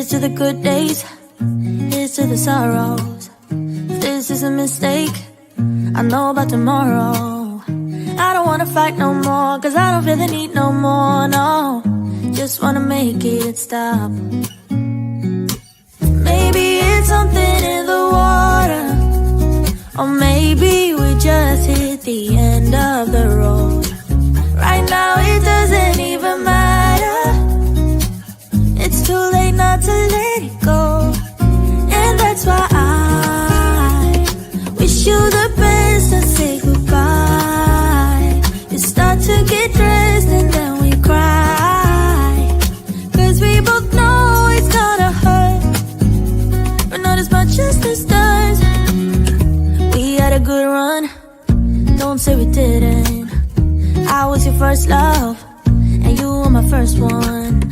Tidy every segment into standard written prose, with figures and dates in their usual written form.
Here's to the good days, here's to the sorrows. If this is a mistake, I know about tomorrow. I don't wanna fight no more, cause I don't feel the need no more, no. Just wanna make it stop. Maybe it's something in the water, or maybe we just hit the end of the road. Right now it doesn't even matter. It's too late not to let it go. And that's why I wish you the best and say goodbye. You start to get dressed and then we cry, cause we both know it's gonna hurt, but not as much as this does. We had a good run, don't say we didn't. I was your first love, and you were my first one.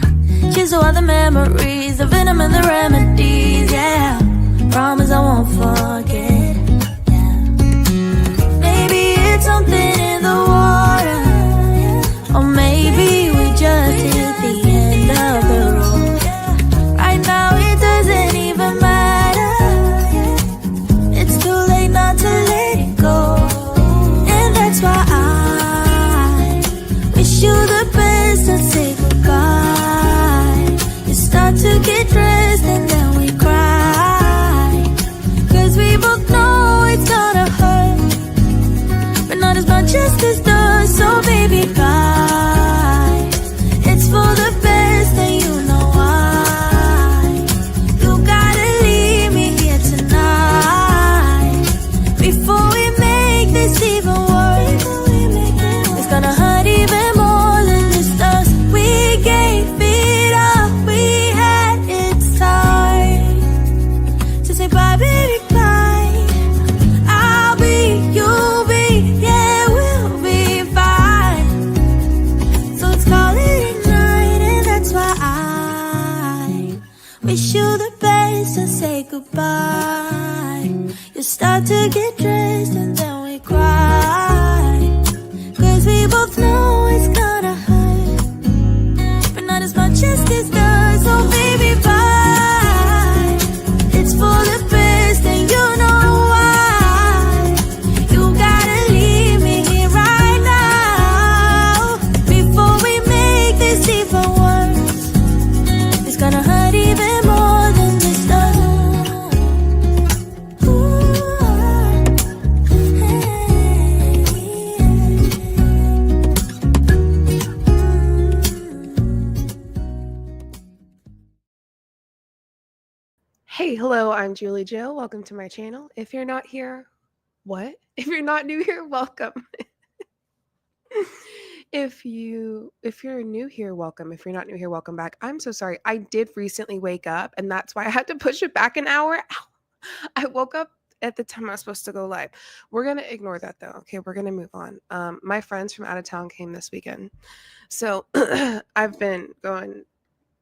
Cheers to all the memories, the venom and the remedies, yeah. Promise I won't forget, yeah. Maybe it's something in the water, or maybe we just hit the end of the road. Right now it doesn't even matter. It's too late not to let it go. And that's why I wish you the best and say goodbye. You start to get dressed and then we cry, cause we both know it's gonna hurt, but not as much as this does. So baby, bye. It's for the best and you know why. You gotta leave me here tonight before we make this even worse. It's gonna hurt even more than just us. We gave it up, we had it time to say bye, baby, bye. I'll be, you'll be, yeah, we'll be fine. So let's call it a night, and that's why I wish you the best and say goodbye. You start to get dressed and then we cry, cause we both know it's gonna hurt, but not as much as this does. So baby, bye. It's for the best and you know why. You gotta leave me here right now before we make this even worse. It's gonna hurt even more than this does. Hey, hello, I'm Julie Jill. Welcome to my channel. If you're not here, what? If you're not new here, welcome. If you're new here, welcome. If you're not new here, welcome back. I'm so sorry. I did recently wake up, and that's why I had to push it back an hour. Ow. I woke up at the time I was supposed to go live. We're going to ignore that though. Okay, we're going to move on. My friends from out of town came this weekend. So I've been going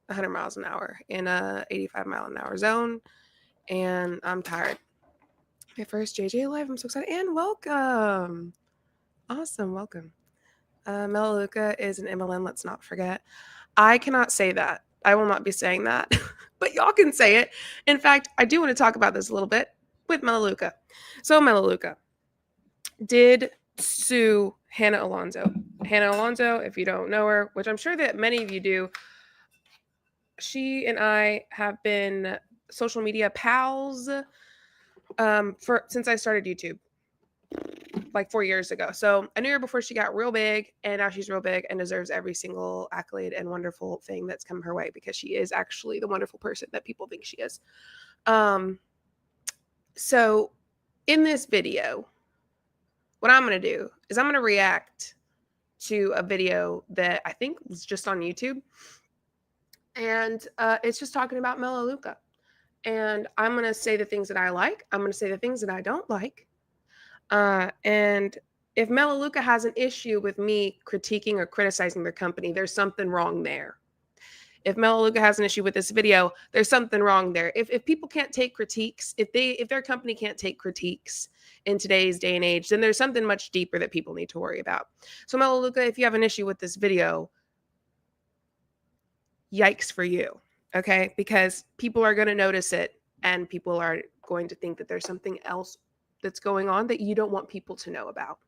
100 miles an hour in a 85 mile an hour zone, and I'm tired. My first JJ live. I'm so excited. And welcome. Awesome. Welcome. Melaleuca is an MLM. Let's not forget. I cannot say that. I will not be saying that, but y'all can say it. In fact, I do want to talk about this a little bit with Melaleuca. So Melaleuca did sue Hannah Alonzo. Hannah Alonzo, if you don't know her, which I'm sure that many of you do, she and I have been social media pals since I started YouTube, like 4 years ago. So I knew her before she got real big, and now she's real big and deserves every single accolade and wonderful thing that's come her way, because she is actually the wonderful person that people think she is. So in this video, what I'm going to do is I'm going to react to a video that I think was just on YouTube. And it's just talking about Melaleuca. And I'm going to say the things that I like. I'm going to say the things that I don't like. And if Melaleuca has an issue with me critiquing or criticizing their company, there's something wrong there. If Melaleuca has an issue with this video, there's something wrong there. If people can't take critiques, if their company can't take critiques in today's day and age, then there's something much deeper that people need to worry about. So Melaleuca, if you have an issue with this video, yikes for you. okay? Because people are going to notice it and people are going to think that there's something else that's going on that you don't want people to know about.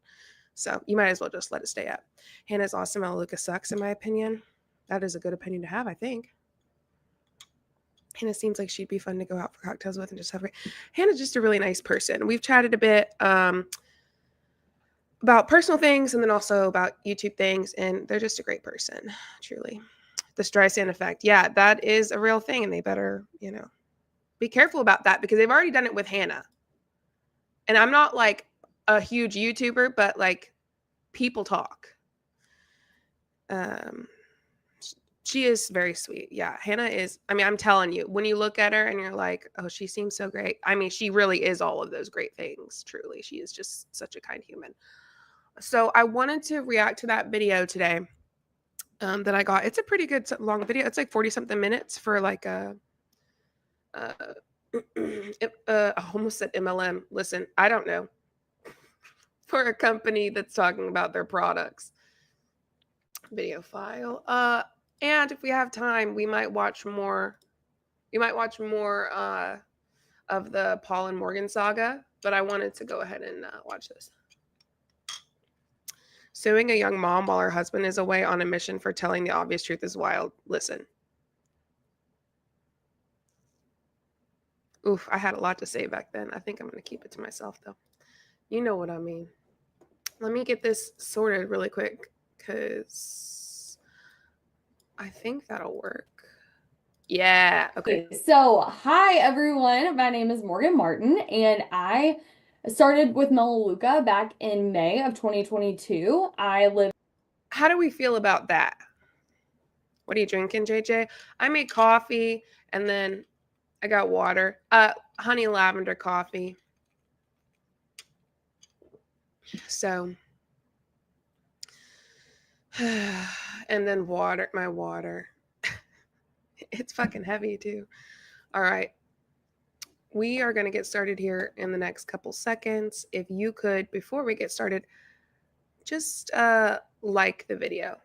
So you might as well just let it stay up. Hannah's awesome. Melaleuca sucks, in my opinion. That is a good opinion to have, I think. Hannah seems like she'd be fun to go out for cocktails with and just have her. Hannah's just a really nice person. We've chatted a bit about personal things and then also about YouTube things, and they're just a great person, truly. The Streisand effect. Yeah, that is a real thing, and they better, be careful about that because they've already done it with Hannah. And I'm not like a huge YouTuber, but like people talk. She is very sweet. Yeah, Hannah is, I mean, I'm telling you, when you look at her and you're like, oh, she seems so great. I mean, she really is all of those great things, truly. She is just such a kind human. So I wanted to react to that video today that I got. It's a pretty good long video. It's like 40 something minutes for like a, I almost said MLM. Listen, I don't know. For a company that's talking about their products. Video file. And if we have time, we might watch more. We might watch more of the Paul and Morgan saga. But I wanted to go ahead and watch this. Suing a young mom while her husband is away on a mission for telling the obvious truth is wild. Listen. Oof, I had a lot to say back then. I think I'm going to keep it to myself, though. You know what I mean. Let me get this sorted really quick because I think that'll work. Yeah. Okay. So, hi everyone. My name is Morgan Martin, and I started with Melaleuca back in May of 2022. How do we feel about that? What are you drinking, JJ? I made coffee and then I got water. Honey lavender coffee. So, and then water, my water. It's fucking heavy too. All right. We are going to get started here in the next couple seconds. If you could, before we get started, just like the video.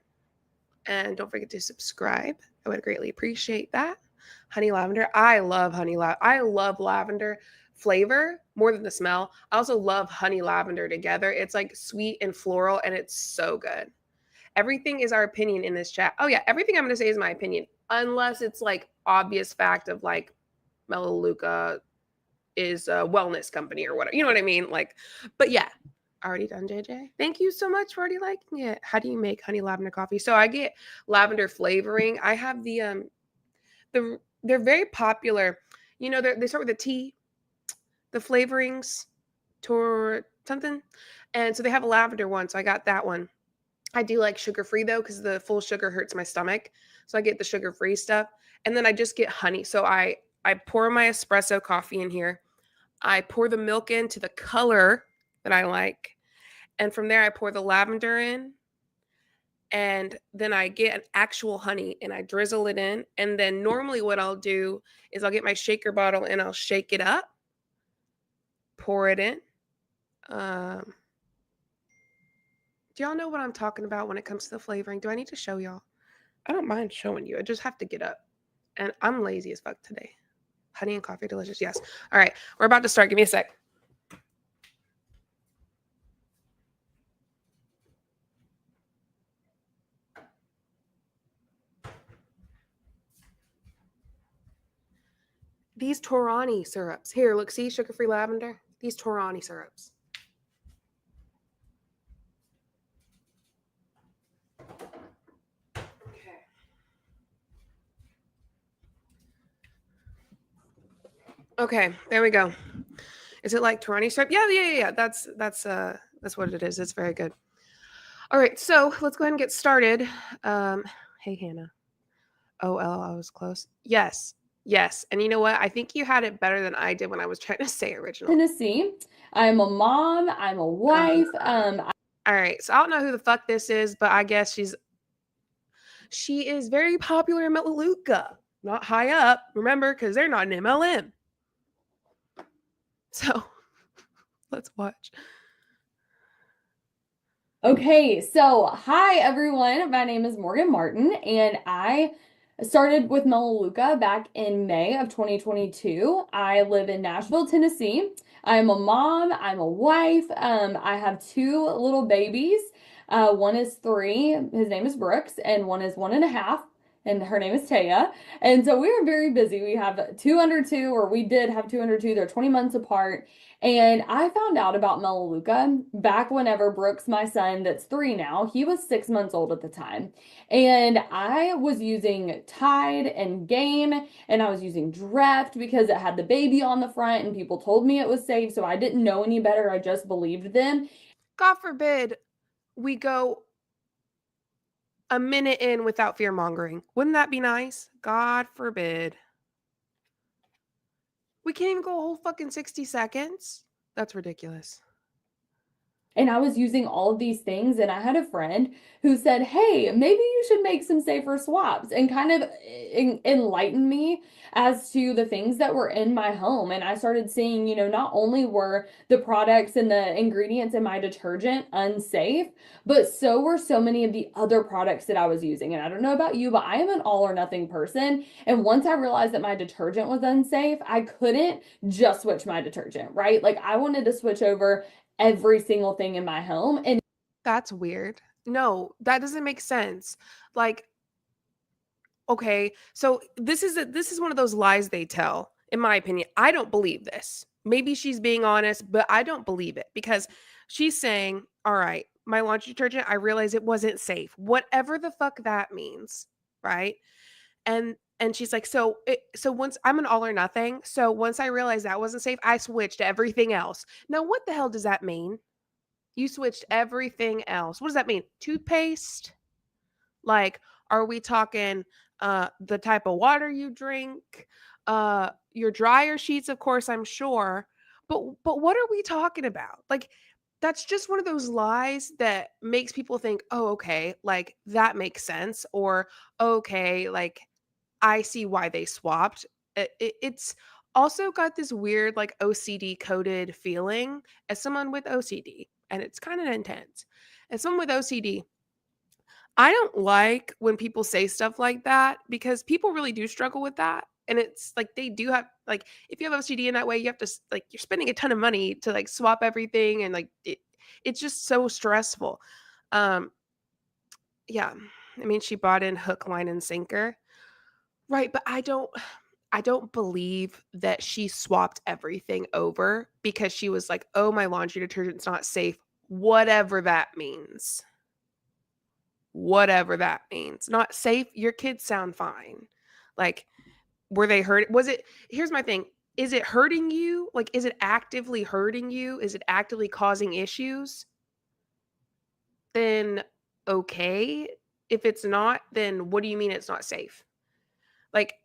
And don't forget to subscribe. I would greatly appreciate that. Honey lavender. I love I love lavender flavor more than the smell. I also love honey lavender together. It's like sweet and floral, and it's so good. Everything is our opinion in this chat. Oh yeah, everything I'm going to say is my opinion, unless it's like obvious fact of like Melaleuca is a wellness company or whatever. You know what I mean? Like, but yeah. Already done, JJ. Thank you so much for already liking it. How do you make honey lavender coffee? So I get lavender flavoring. I have they're very popular. You know, they start with a T, the flavorings, tor something, and so they have a lavender one. So I got that one. I do like sugar-free though, because the full sugar hurts my stomach. So I get the sugar-free stuff, and then I just get honey. So I pour my espresso coffee in here. I pour the milk into the color that I like. And from there, I pour the lavender in. And then I get an actual honey and I drizzle it in. And then normally what I'll do is I'll get my shaker bottle and I'll shake it up, pour it in. Do y'all know what I'm talking about when it comes to the flavoring? Do I need to show y'all? I don't mind showing you. I just have to get up. And I'm lazy as fuck today. Honey and coffee, delicious. Yes. All right. We're about to start. Give me a sec. These Torani syrups. Here, look, see, sugar-free lavender. These Torani syrups. Okay. Okay, there we go. Is it like Torani syrup? Yeah. That's what it is. It's very good. All right, so let's go ahead and get started. Hey, Hannah. Oh, I was close. Yes. And you know what? I think you had it better than I did when I was trying to say original. Tennessee. I'm a mom. I'm a wife. All right, so I don't know who the fuck this is, but I guess she is very popular in Melaleuca. Not high up, remember, because they're not an MLM. So let's watch. Okay, so hi everyone. My name is Morgan Martin, and I started with Melaleuca back in May of 2022. I live in Nashville, Tennessee. I'm a mom, I'm a wife. I have two little babies. One is 3, his name is Brooks, and one is 1.5, and her name is Taya. And so we are very busy. We have 2 under 2, or we did have 2 under 2. They're 20 months apart. And I found out about Melaleuca back whenever Brooks, my son, that's 3 now, he was 6 months old at the time. And I was using Tide and Gain, and I was using Dreft because it had the baby on the front, and people told me it was safe, so I didn't know any better. I just believed them. God forbid we go a minute in without fear mongering. Wouldn't that be nice? God forbid. We can't even go a whole fucking 60 seconds. That's ridiculous. And I was using all of these things, and I had a friend who said, hey, maybe you should make some safer swaps, and kind of enlighten me as to the things that were in my home. And I started seeing, not only were the products and the ingredients in my detergent unsafe, but so were so many of the other products that I was using. And I don't know about you, but I am an all or nothing person. And once I realized that my detergent was unsafe, I couldn't just switch my detergent, right? Like, I wanted to switch over every single thing in my home. And that's weird. No, that doesn't make sense. Like, okay, so this is one of those lies they tell, in my opinion. I don't believe this. Maybe she's being honest, but I don't believe it, because she's saying, all right, my laundry detergent, I realized it wasn't safe. Whatever the fuck that means, right? And she's like, so once I'm an all or nothing, so once I realized that wasn't safe, I switched to everything else. Now, what the hell does that mean? You switched everything else. What does that mean? Toothpaste? Like, are we talking the type of water you drink? Your dryer sheets, of course, I'm sure. But what are we talking about? Like, that's just one of those lies that makes people think, oh, okay, like that makes sense. Or, okay, like I see why they swapped. It's also got this weird, like, OCD coded feeling as someone with OCD, and it's kind of intense. As someone with OCD, I don't like when people say stuff like that, because people really do struggle with that. And it's like they do have, like, if you have OCD in that way, you have to, like, you're spending a ton of money to, like, swap everything. And, like, it's just so stressful. Um, yeah. I mean, she bought in hook, line, and sinker. Right, but I don't believe that she swapped everything over because she was like, "Oh, my laundry detergent's not safe." Whatever that means. Whatever that means. Not safe, your kids sound fine. Like, were they hurt? Was it Here's my thing. Is it hurting you? Like, is it actively hurting you? Is it actively causing issues? Then okay. If it's not, then what do you mean it's not safe? Like,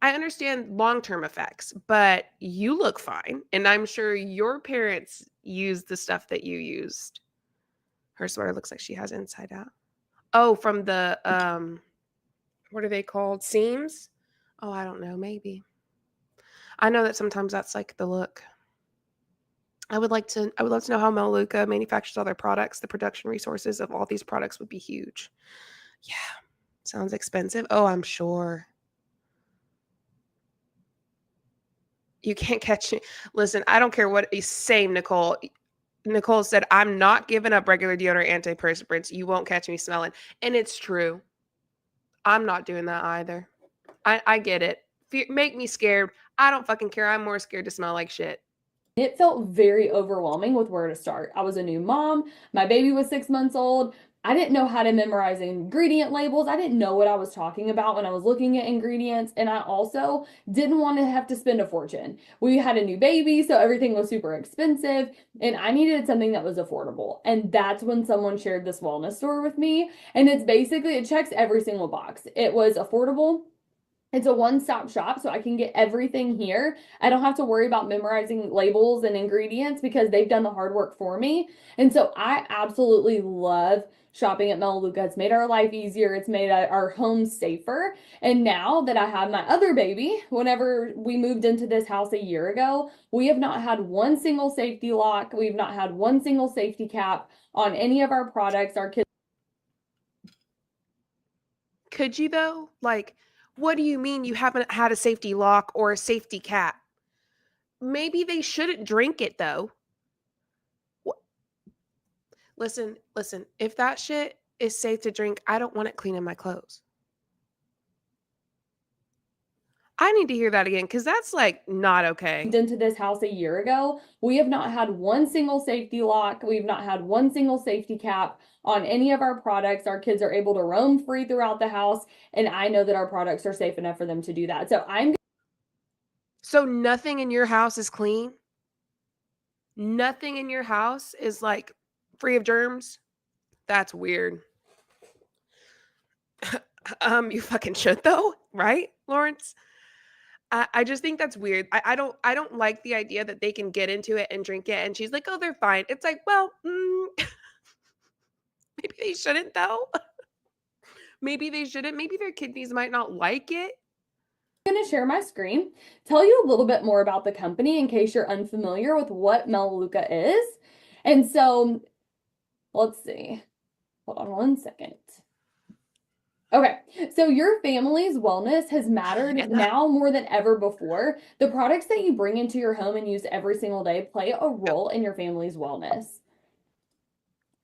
I understand long-term effects, but you look fine, and I'm sure your parents used the stuff that you used. Her sweater looks like she has it inside out. Oh, from the what are they called? Seams? Oh, I don't know, maybe. I know that sometimes that's like the look. I would love to know how Melaleuca manufactures all their products. The production resources of all these products would be huge. Yeah. Sounds expensive. Oh, I'm sure. You can't catch me. Listen, I don't care what is same, Nicole. Nicole said, I'm not giving up regular deodorant antiperspirants. You won't catch me smelling. And it's true. I'm not doing that either. I get it. Make me scared. I don't fucking care. I'm more scared to smell like shit. it felt very overwhelming with where to start. I was a new mom. My baby was 6 months old. I didn't know how to memorize ingredient labels. I didn't know what I was talking about when I was looking at ingredients. And I also didn't want to have to spend a fortune. We had a new baby, so everything was super expensive. And I needed something that was affordable. And that's when someone shared this wellness store with me. And it's basically, it checks every single box. It was affordable. It's a one-stop shop, so I can get everything here. I don't have to worry about memorizing labels and ingredients because they've done the hard work for me. And so I absolutely love shopping at Melaleuca. It's made our life easier. It's made our home safer. And now that I have my other baby, whenever we moved into this house a year ago, we have not had one single safety lock. We've not had one single safety cap on any of our products. Our kids Could you though? Like, what do you mean you haven't had a safety lock or a safety cap? Maybe they shouldn't drink it though. Wh- listen, if that shit is safe to drink, I don't want it cleaning my clothes. I need to hear that again because that's like not okay. Into this house a year ago, we have not had one single safety lock. We've not had one single safety cap on any of our products. Our kids are able to roam free throughout the house, and I know that our products are safe enough for them to do that. So nothing in your house is clean? Nothing in your house is like free of germs? That's weird. You fucking should though, right, Lawrence? I just think that's weird. I don't like the idea that they can get into it and drink it, and she's like, "Oh, they're fine." It's like, well, maybe they shouldn't though. Maybe they shouldn't. Maybe their kidneys might not like it. going to share my screen, tell you a little bit more about the company in case you're unfamiliar with what Melaleuca is. And so let's see. Hold on one second. Okay, so your family's wellness has mattered now more than ever before. The products that you bring into your home and use every single day play a role in your family's wellness.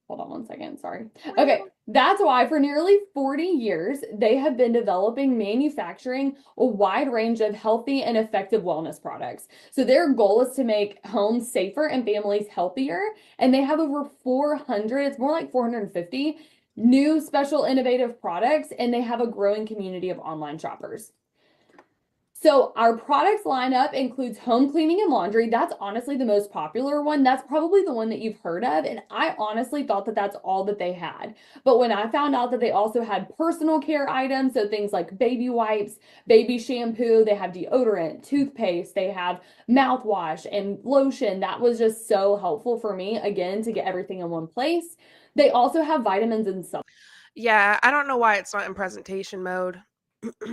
Hold on one second, sorry. Okay, that's why for nearly 40 years, they have been developing, manufacturing a wide range of healthy and effective wellness products. So their goal is to make homes safer and families healthier. And they have over 400, it's more like 450 new special innovative products, and they have a growing community of online shoppers. So our products lineup includes home cleaning and laundry. That's honestly the most popular one. That's probably the one that you've heard of. And I honestly thought that that's all that they had. But when I found out that they also had personal care items, so things like baby wipes, baby shampoo, they have deodorant, toothpaste, they have mouthwash and lotion. That was just so helpful for me, again, to get everything in one place. They also have vitamins and supplements. Yeah, I don't know why it's not in presentation mode.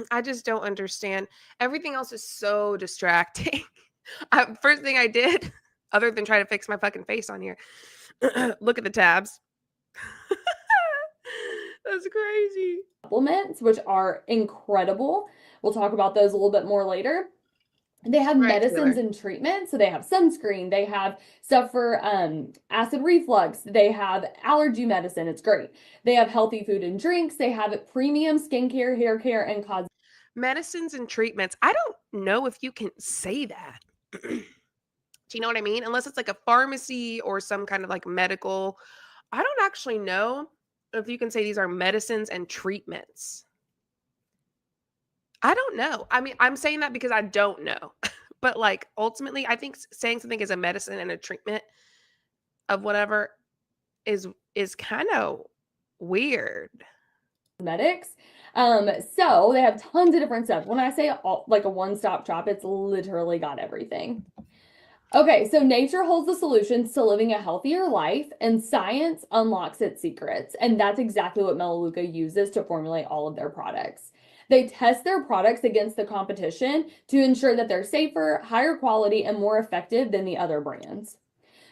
I just don't understand. Everything else is so distracting. First thing I did, other than try to fix my fucking face on here, look at the tabs. That's crazy. Supplements, which are incredible. We'll talk about those a little bit more later. They have medicines and treatments. So they have sunscreen. They have stuff for acid reflux. They have allergy medicine. It's great. They have healthy food and drinks. They have premium skincare, hair care, and cosmetics. Medicines and treatments. I don't know if you can say that. Do you know what I mean? Unless it's like a pharmacy or some kind of like medical. I don't actually know if you can say these are medicines and treatments. I don't know. I mean, I'm saying that because I don't know. But like ultimately, I think saying something is a medicine and a treatment of whatever is kind of weird. Cosmetics. So they have tons of different stuff. When I say like a one-stop shop, it's literally got everything. Okay, so nature holds the solutions to living a healthier life, and science unlocks its secrets. And that's exactly what Melaleuca uses to formulate all of their products. They test their products against the competition to ensure that they're safer, higher quality, and more effective than the other brands.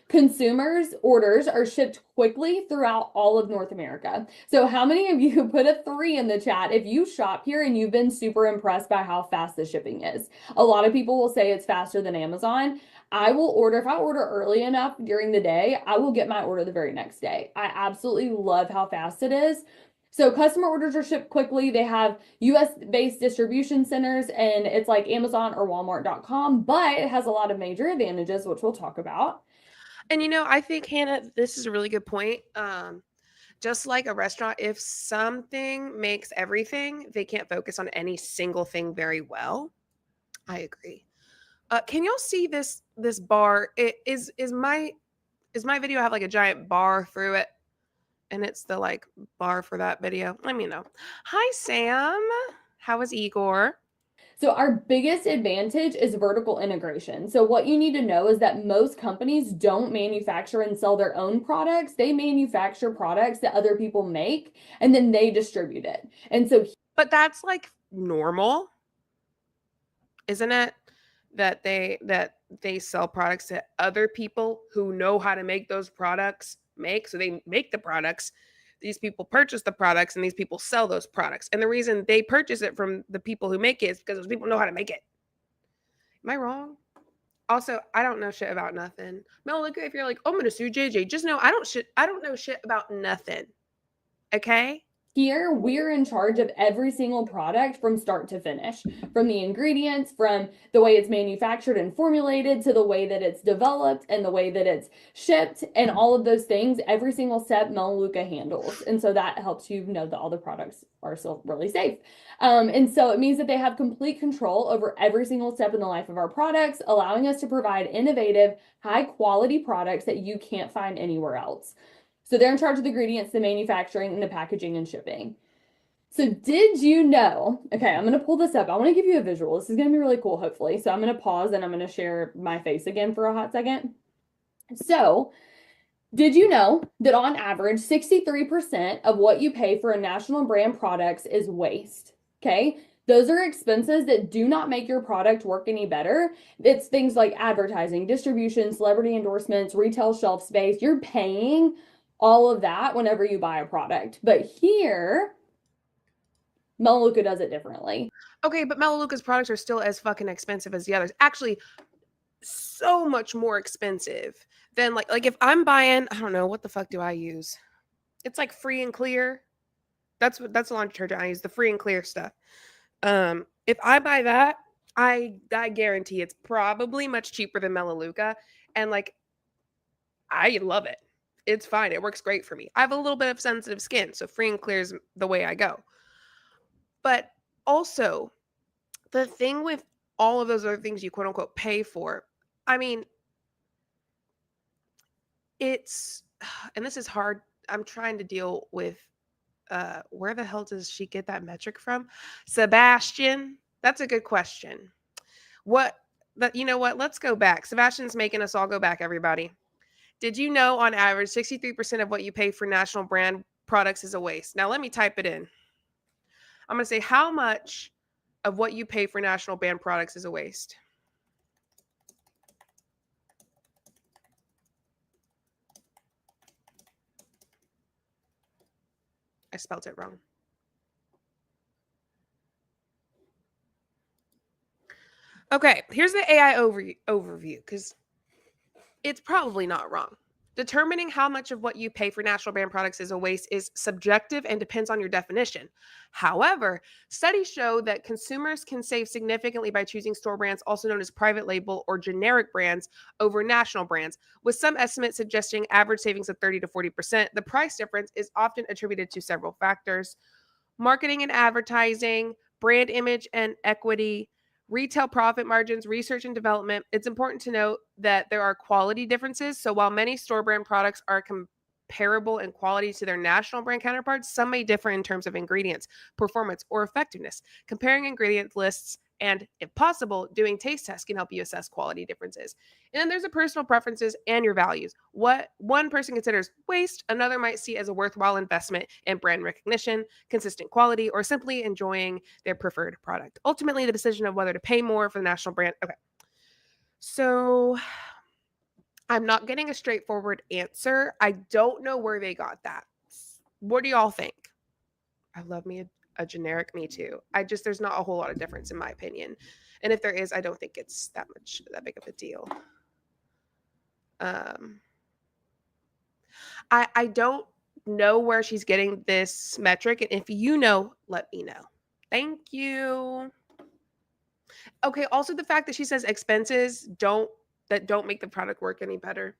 Consumers' orders are shipped quickly throughout all of North America. So how many of you put a 3 in the chat if you shop here and you've been super impressed by how fast the shipping is? A lot of people will say it's faster than Amazon. I will order, if I order early enough during the day, I will get my order the very next day. I absolutely love how fast it is. So customer orders are shipped quickly. They have US-based distribution centers, and it's like Amazon or Walmart.com, but it has a lot of major advantages, which we'll talk about. And you know, I think Hannah, this is a really good point. Just like a restaurant, if something makes everything, they can't focus on any single thing very well. I agree. Can y'all see this bar? Is my video have like a giant bar through it? And it's the like bar for that video. Let me know. Hi, Sam. How is Igor? So our biggest advantage is vertical integration. So what you need to know is that most companies don't manufacture and sell their own products. They manufacture products that other people make, and then they distribute it. And so But that's like normal, isn't it? That they sell products that other people who know how to make those products make. So they make the products, These people purchase the products and these people sell those products. And the reason they purchase it from the people who make it is because those people know how to make it. Am I wrong? Also, I don't know shit about nothing. Melaleuca, if you're like, oh, I'm gonna sue JJ, just know I don't know shit about nothing. Okay? Here, we're in charge of every single product from start to finish, from the ingredients, from the way it's manufactured and formulated, to the way that it's developed and the way that it's shipped, and all of those things. Every single step Melaleuca handles. And so that helps you know that all the products are still really safe. And so it means that they have complete control over every single step in the life of our products, allowing us to provide innovative, high quality products that you can't find anywhere else. So they're in charge of the ingredients, the manufacturing, and the packaging and shipping. So did you know? Okay, I'm going to pull this up. I want to give you a visual. This is going to be really cool, hopefully. So I'm going to pause and I'm going to share my face again for a hot second. So did you know that on average, 63% of what you pay for a national brand products is waste? Okay. Those are expenses that do not make your product work any better. It's things like advertising, distribution, celebrity endorsements, retail shelf space. You're paying all of that whenever you buy a product. But here, Melaleuca does it differently. Okay, but Melaleuca's products are still as fucking expensive as the others. Actually, so much more expensive than like if I'm buying, I don't know, what the fuck do I use? It's like Free and Clear. That's the laundry detergent I use, the Free and Clear stuff. If I buy that, I guarantee it's probably much cheaper than Melaleuca, and like I love it. It's fine. It works great for me. I have a little bit of sensitive skin, so Free and Clear is the way I go. But also, the thing with all of those other things you quote unquote pay for, I mean, it's, and this is hard. I'm trying to deal with where the hell does she get that metric from? Sebastian, that's a good question. You know what? Let's go back. Sebastian's making us all go back, everybody. Did you know on average 63% of what you pay for national brand products is a waste? Now let me type it in. I'm going to say how much of what you pay for national brand products is a waste. I spelled it wrong. Okay, here's the AI overview because it's probably not wrong. Determining how much of what you pay for national brand products is a waste is subjective and depends on your definition. However, studies show that consumers can save significantly by choosing store brands, also known as private label or generic brands, over national brands, with some estimates suggesting average savings of 30 to 40%. The price difference is often attributed to several factors: marketing and advertising, brand image and equity, retail profit margins, research and development. It's important to note that there are quality differences. So while many store brand products are comparable in quality to their national brand counterparts, some may differ in terms of ingredients, performance, or effectiveness. Comparing ingredient lists and, if possible, doing taste tests can help you assess quality differences. And then there's the personal preferences and your values. What one person considers waste, another might see as a worthwhile investment in brand recognition, consistent quality, or simply enjoying their preferred product. Ultimately, the decision of whether to pay more for the national brand. Okay. So I'm not getting a straightforward answer. I don't know where they got that. What do y'all think? I love me a generic Me Too. There's not a whole lot of difference in my opinion. And if there is, I don't think it's that big of a deal. I don't know where she's getting this metric. And if you know, let me know. Thank you. Okay. Also, the fact that she says expenses don't make the product work any better.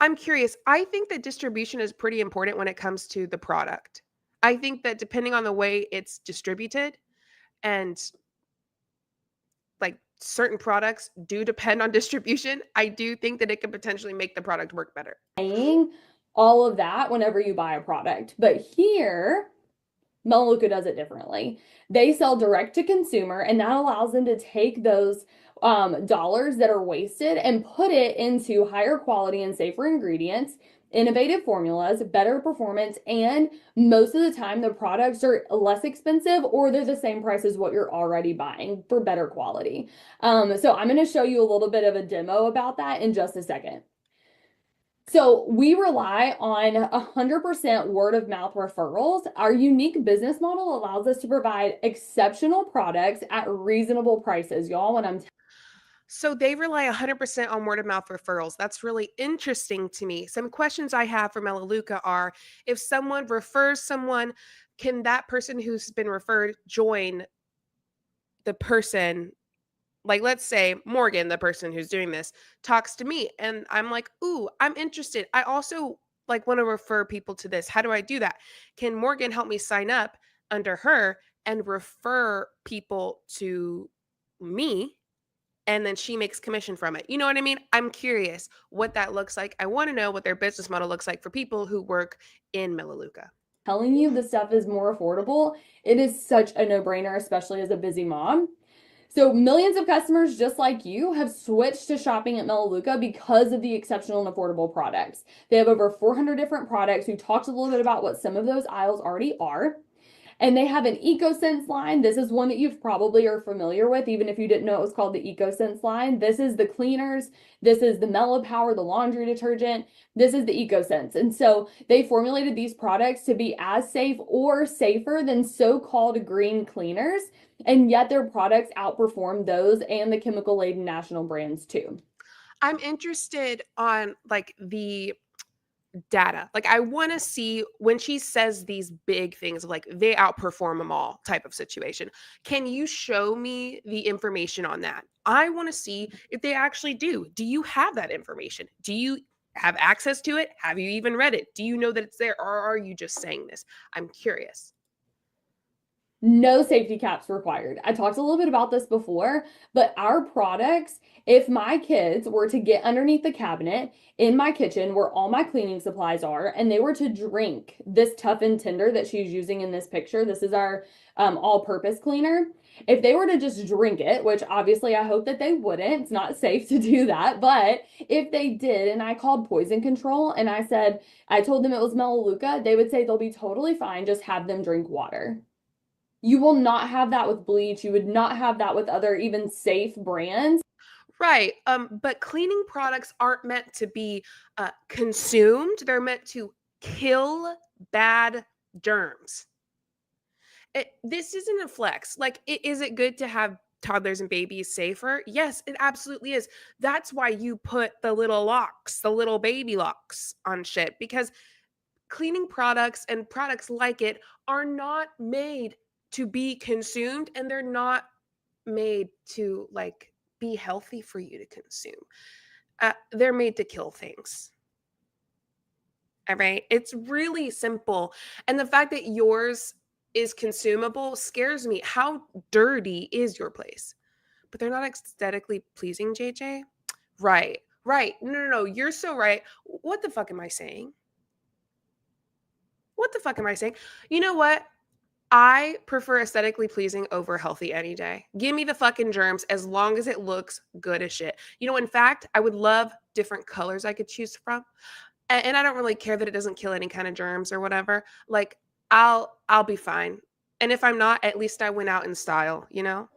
I'm curious. I think that distribution is pretty important when it comes to the product. I think that depending on the way it's distributed, and like certain products do depend on distribution, I do think that it could potentially make the product work better. All of that whenever you buy a product. But here, Melaleuca does it differently. They sell direct to consumer, and that allows them to take those dollars that are wasted and put it into higher quality and safer ingredients, innovative formulas, better performance, and most of the time the products are less expensive or they're the same price as what you're already buying for better quality. So I'm going to show you a little bit of a demo about that in just a second. So we rely on 100% word of mouth referrals. Our unique business model allows us to provide exceptional products at reasonable prices. Y'all, when I'm So they rely 100% on word of mouth referrals. That's really interesting to me. Some questions I have for Melaleuca are, if someone refers someone, can that person who's been referred join the person? Like, let's say Morgan, the person who's doing this, talks to me and I'm like, ooh, I'm interested. I also like want to refer people to this. How do I do that? Can Morgan help me sign up under her and refer people to me? And then she makes commission from it. You know what I mean? I'm curious what that looks like. I want to know what their business model looks like for people who work in Melaleuca. telling you the stuff is more affordable, it is such a no-brainer, especially as a busy mom. So millions of customers just like you have switched to shopping at Melaleuca because of the exceptional and affordable products. They have over 400 different products. We talked a little bit about what some of those aisles already are. And they have an EcoSense line. This is one that you've probably are familiar with, even if you didn't know it was called the EcoSense line. This is the cleaners. This is the Melopower, the laundry detergent. This is the EcoSense. And so they formulated these products to be as safe or safer than so-called green cleaners. And yet their products outperform those and the chemical laden national brands too. I'm interested on like the data. Like, I want to see when she says these big things of like they outperform them all type of situation. Can you show me the information on that? I want to see if they actually do. Do you have that information? Do you have access to it? Have you even read it? Do you know that it's there, or are you just saying this? I'm curious. No safety caps required. I talked a little bit about this before, but our products, if my kids were to get underneath the cabinet in my kitchen where all my cleaning supplies are, and they were to drink this Tough and Tender that she's using in this picture, this is our all-purpose cleaner. If they were to just drink it, which obviously I hope that they wouldn't, it's not safe to do that, but if they did, and I called poison control and I told them it was Melaleuca, they would say they'll be totally fine, just have them drink water. You will not have that with bleach. You would not have that with other even safe brands. Right. But cleaning products aren't meant to be consumed. They're meant to kill bad germs. This isn't a flex. Like, is it good to have toddlers and babies safer? Yes, it absolutely is. That's why you put the little locks, the little baby locks on shit, because cleaning products and products like it are not made to be consumed, and they're not made to like be healthy for you to consume. They're made to kill things. All right. It's really simple. And the fact that yours is consumable scares me. How dirty is your place? But they're not aesthetically pleasing, JJ. Right. Right. No. You're so right. What the fuck am I saying? What the fuck am I saying? You know what? I prefer aesthetically pleasing over healthy any day. Give me the fucking germs as long as it looks good as shit. You know, in fact, I would love different colors I could choose from. And I don't really care that it doesn't kill any kind of germs or whatever. Like, I'll be fine. And if I'm not, at least I went out in style, you know?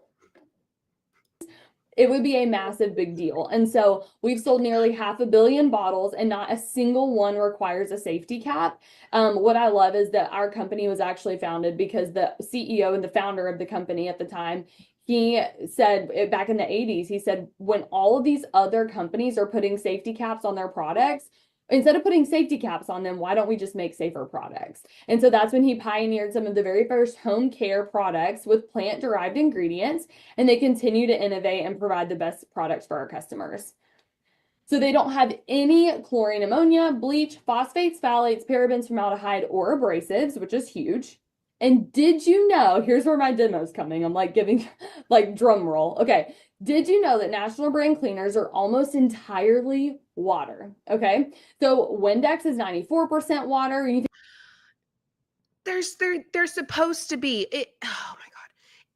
It would be a massive big deal. And so we've sold nearly 500 million bottles and not a single one requires a safety cap. What I love is that our company was actually founded because the CEO and the founder of the company at the time, he said back in the 80s, he said, when all of these other companies are putting safety caps on their products, instead of putting safety caps on them, why don't we just make safer products? And so that's when he pioneered some of the very first home care products with plant-derived ingredients, and they continue to innovate and provide the best products for our customers. So they don't have any chlorine, ammonia, bleach, phosphates, phthalates, parabens, formaldehyde, or abrasives, which is huge. And did you know, here's where my demo's coming. I'm like giving like drum roll. Okay. Did you know that national brand cleaners are almost entirely water? Okay. So Windex is 94% water. They're supposed to be. Oh my god.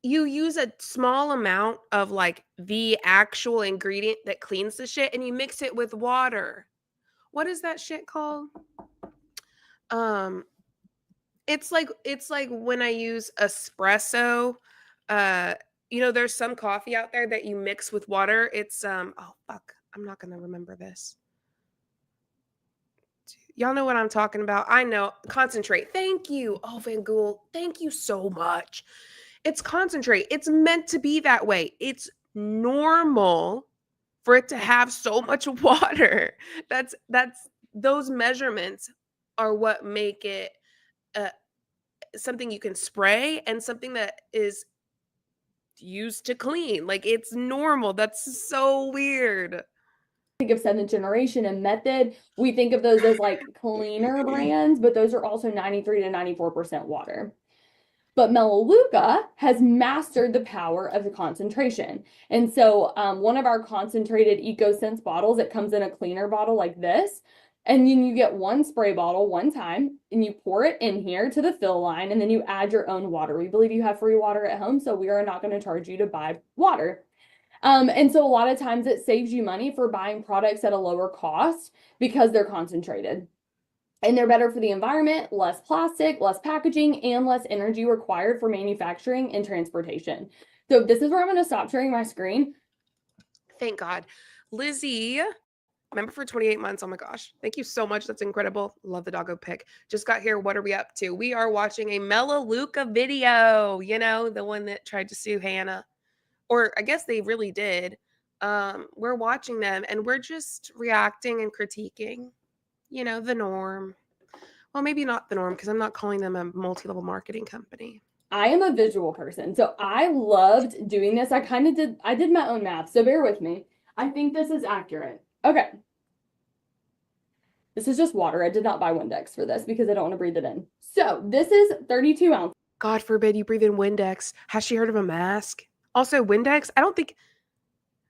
You use a small amount of like the actual ingredient that cleans the shit and you mix it with water. What is that shit called? Um it's like when I use espresso, uh there's some coffee out there that you mix with water. It's oh fuck, I'm not going to remember this. Y'all know what I'm talking about. I know. Concentrate. Thank you. Oh, Van Gool. Thank you so much. It's concentrate. It's meant to be that way. It's normal for it to have so much water. That's those measurements are what make it something you can spray and something that is used to clean. Like, it's normal. That's so weird. Think of seventh generation and method, we think of those as like cleaner brands, but those are also 93 to 94% water. But Melaleuca has mastered the power of the concentration. And so one of our concentrated EcoSense bottles, it comes in a cleaner bottle like this. And then you get one spray bottle one time and you pour it in here to the fill line and then you add your own water. We believe you have free water at home, so we are not going to charge you to buy water. And so a lot of times it saves you money for buying products at a lower cost because they're concentrated. And they're better for the environment, less plastic, less packaging, and less energy required for manufacturing and transportation. So this is where I'm going to stop sharing my screen. Thank God. Lizzie, member for 28 months. Oh my gosh. Thank you so much. That's incredible. Love the doggo pic. Just got here. What are we up to? We are watching a Melaleuca video. You know, the one that tried to sue Hannah. Or I guess they really did. We're watching them and we're just reacting and critiquing, you know, the norm. Well, maybe not the norm because I'm not calling them a multi-level marketing company. I am a visual person, so I loved doing this. I did my own math, so bear with me. I think this is accurate. Okay. This is just water. I did not buy Windex for this because I don't want to breathe it in. So this is 32 ounces. God forbid you breathe in Windex. Has she heard of a mask? Also, Windex, I don't think,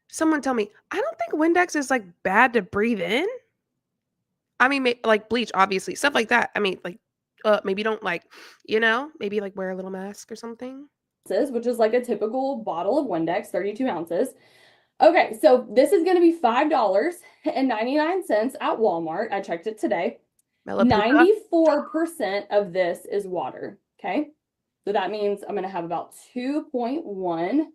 someone tell me, I don't think Windex is like bad to breathe in. I mean, like bleach, obviously, stuff like that. I mean, like, maybe don't like, you know, maybe like wear a little mask or something. Which is like a typical bottle of Windex, 32 ounces. Okay, so this is going to be $5.99 at Walmart. I checked it today. Melaleuca. 94% of this is water. Okay, so that means I'm going to have about 2.1.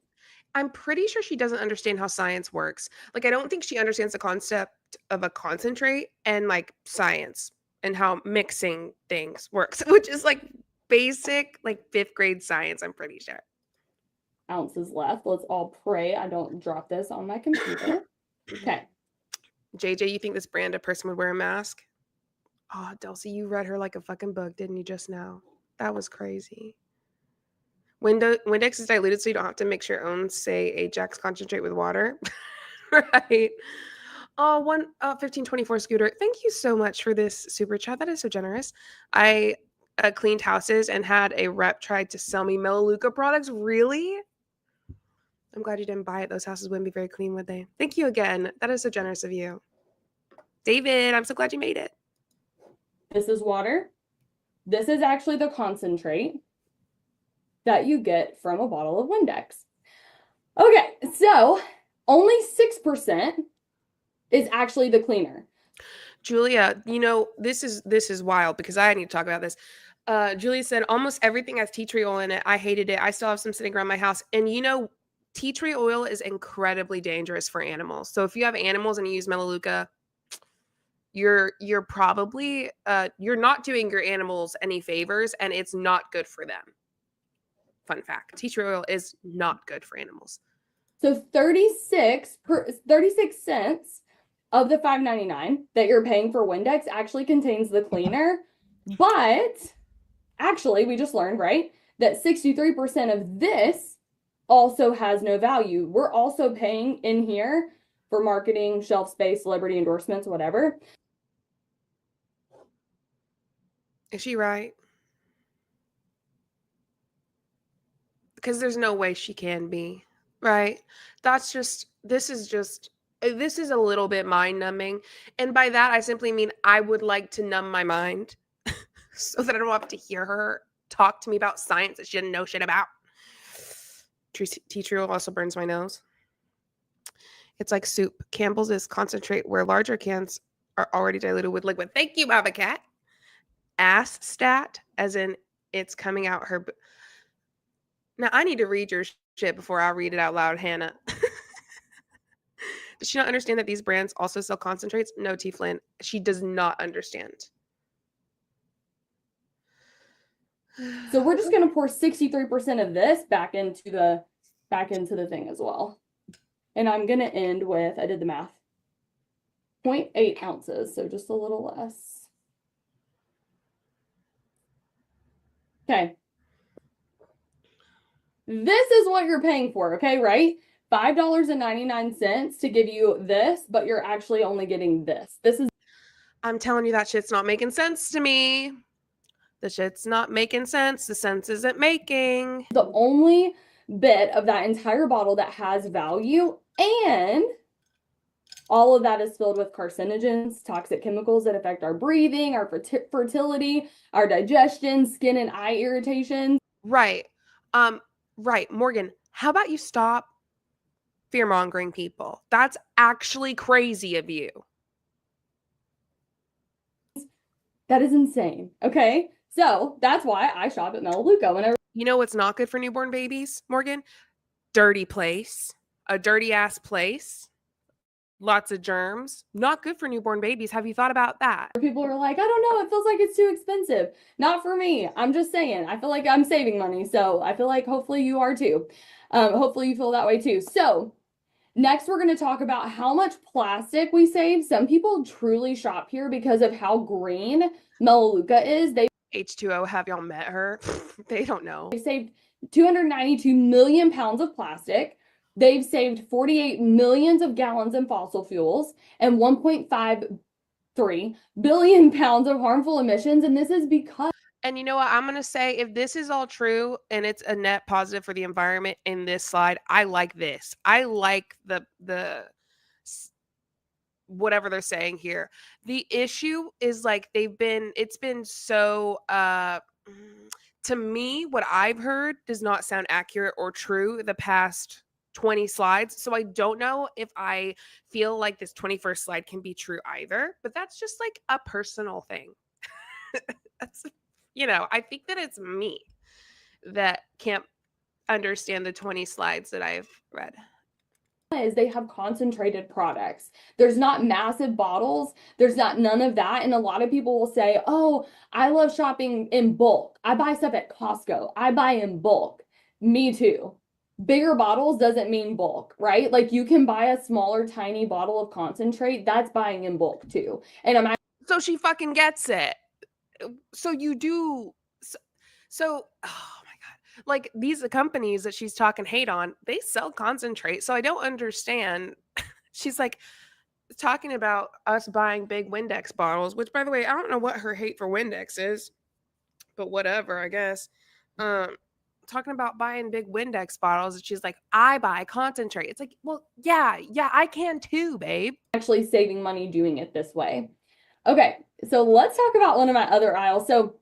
I'm pretty sure she doesn't understand how science works. Like, I don't think she understands the concept of a concentrate and like science and how mixing things works, which is like basic, like 5th grade science, I'm pretty sure. Ounces left. Let's all pray I don't drop this on my computer. Okay. JJ, you think this brand of person would wear a mask? Oh, Dulcie, you read her like a fucking book, didn't you, just now? That was crazy. Windex is diluted, so you don't have to mix your own, say, Ajax concentrate with water. Right. Oh, 1524 Scooter. Thank you so much for this super chat. That is so generous. I cleaned houses and had a rep try to sell me Melaleuca products. Really? I'm glad you didn't buy it. Those houses wouldn't be very clean, would they? Thank you again. That is so generous of you. David, I'm so glad you made it. This is water. This is actually the concentrate that you get from a bottle of Windex. Okay, so only 6% is actually the cleaner. Julia, you know, this is wild because I need to talk about this. Julia said almost everything has tea tree oil in it. I hated it. I still have some sitting around my house. And you know, tea tree oil is incredibly dangerous for animals. So if you have animals and you use Melaleuca, you're probably you're not doing your animals any favors, and it's not good for them. Fun fact: tea tree oil is not good for animals. So 36 cents of the $5.99 that you're paying for Windex actually contains the cleaner, but actually we just learned, right, that 63% of this also has no value. We're also paying in here for marketing, shelf space, celebrity endorsements, whatever. Is she right? Because there's no way she can be, right? This is a little bit mind numbing. And by that, I simply mean I would like to numb my mind so that I don't have to hear her talk to me about science that she didn't know shit about. Tea tree oil also burns my nose. It's like soup. Campbell's is concentrate, where larger cans are already diluted with liquid. Thank you, Baba Cat. Ass stat, as in it's coming out her. Now, I need to read your shit before I read it out loud, Hannah. Does she not understand that these brands also sell concentrates? No, T. Flynn. She does not understand. So we're just going to pour 63% of this back into the thing as well. And I'm going to end with, I did the math, 0.8 ounces. So just a little less. Okay. This is what you're paying for. Okay. Right. $5.99 to give you this, but you're actually only getting this. This is, I'm telling you, that shit's not making sense to me. The shit's not making sense. The sense isn't making. the only bit of that entire bottle that has value, and all of that is filled with carcinogens, toxic chemicals that affect our breathing, our fertility, our digestion, skin and eye irritation. Right. Right. Morgan, how about you stop fear-mongering people? That's actually crazy of you. That is insane. Okay. So that's why I shop at Melaleuca whenever. You know what's not good for newborn babies, Morgan? Dirty place. A dirty ass place. Lots of germs. Not good for newborn babies. Have you thought about that? People are like, I don't know, it feels like it's too expensive. Not for me. I'm just saying, I feel like I'm saving money. So I feel like hopefully you are too. Hopefully you feel that way too. So next, we're going to talk about how much plastic we save. Some people truly shop here because of how green Melaleuca is. They H2O, have y'all met her? They don't know. saved 292 million pounds of plastic. They've saved 48 millions of gallons in fossil fuels and 1.53 billion pounds of harmful emissions. And this is because. And you know what? I'm going to say, if this is all true and it's a net positive for the environment in this slide, I like this. I like the whatever they're saying here. The issue is like it's been so to me, what I've heard does not sound accurate or true the past 20 slides. So I don't know if I feel like this 21st slide can be true either, but that's just like a personal thing. That's, I think that it's me that can't understand the 20 slides that I've read. Is they have concentrated products. There's not massive bottles. There's not none of that. And a lot of people will say, oh, I love shopping in bulk. I buy stuff at Costco. I buy in bulk. Me too. Bigger bottles doesn't mean bulk, right? Like you can buy a smaller, tiny bottle of concentrate. That's buying in bulk too. And so she fucking gets it. So you do. So oh my God. Like these companies that she's talking hate on, they sell concentrate. So I don't understand. She's like talking about us buying big Windex bottles, which by the way, I don't know what her hate for Windex is, but whatever, I guess. Talking about buying big Windex bottles, and she's like, I buy concentrate. It's like, well, yeah, I can too, babe. Actually saving money doing it this way. Okay, so let's talk about one of my other aisles. So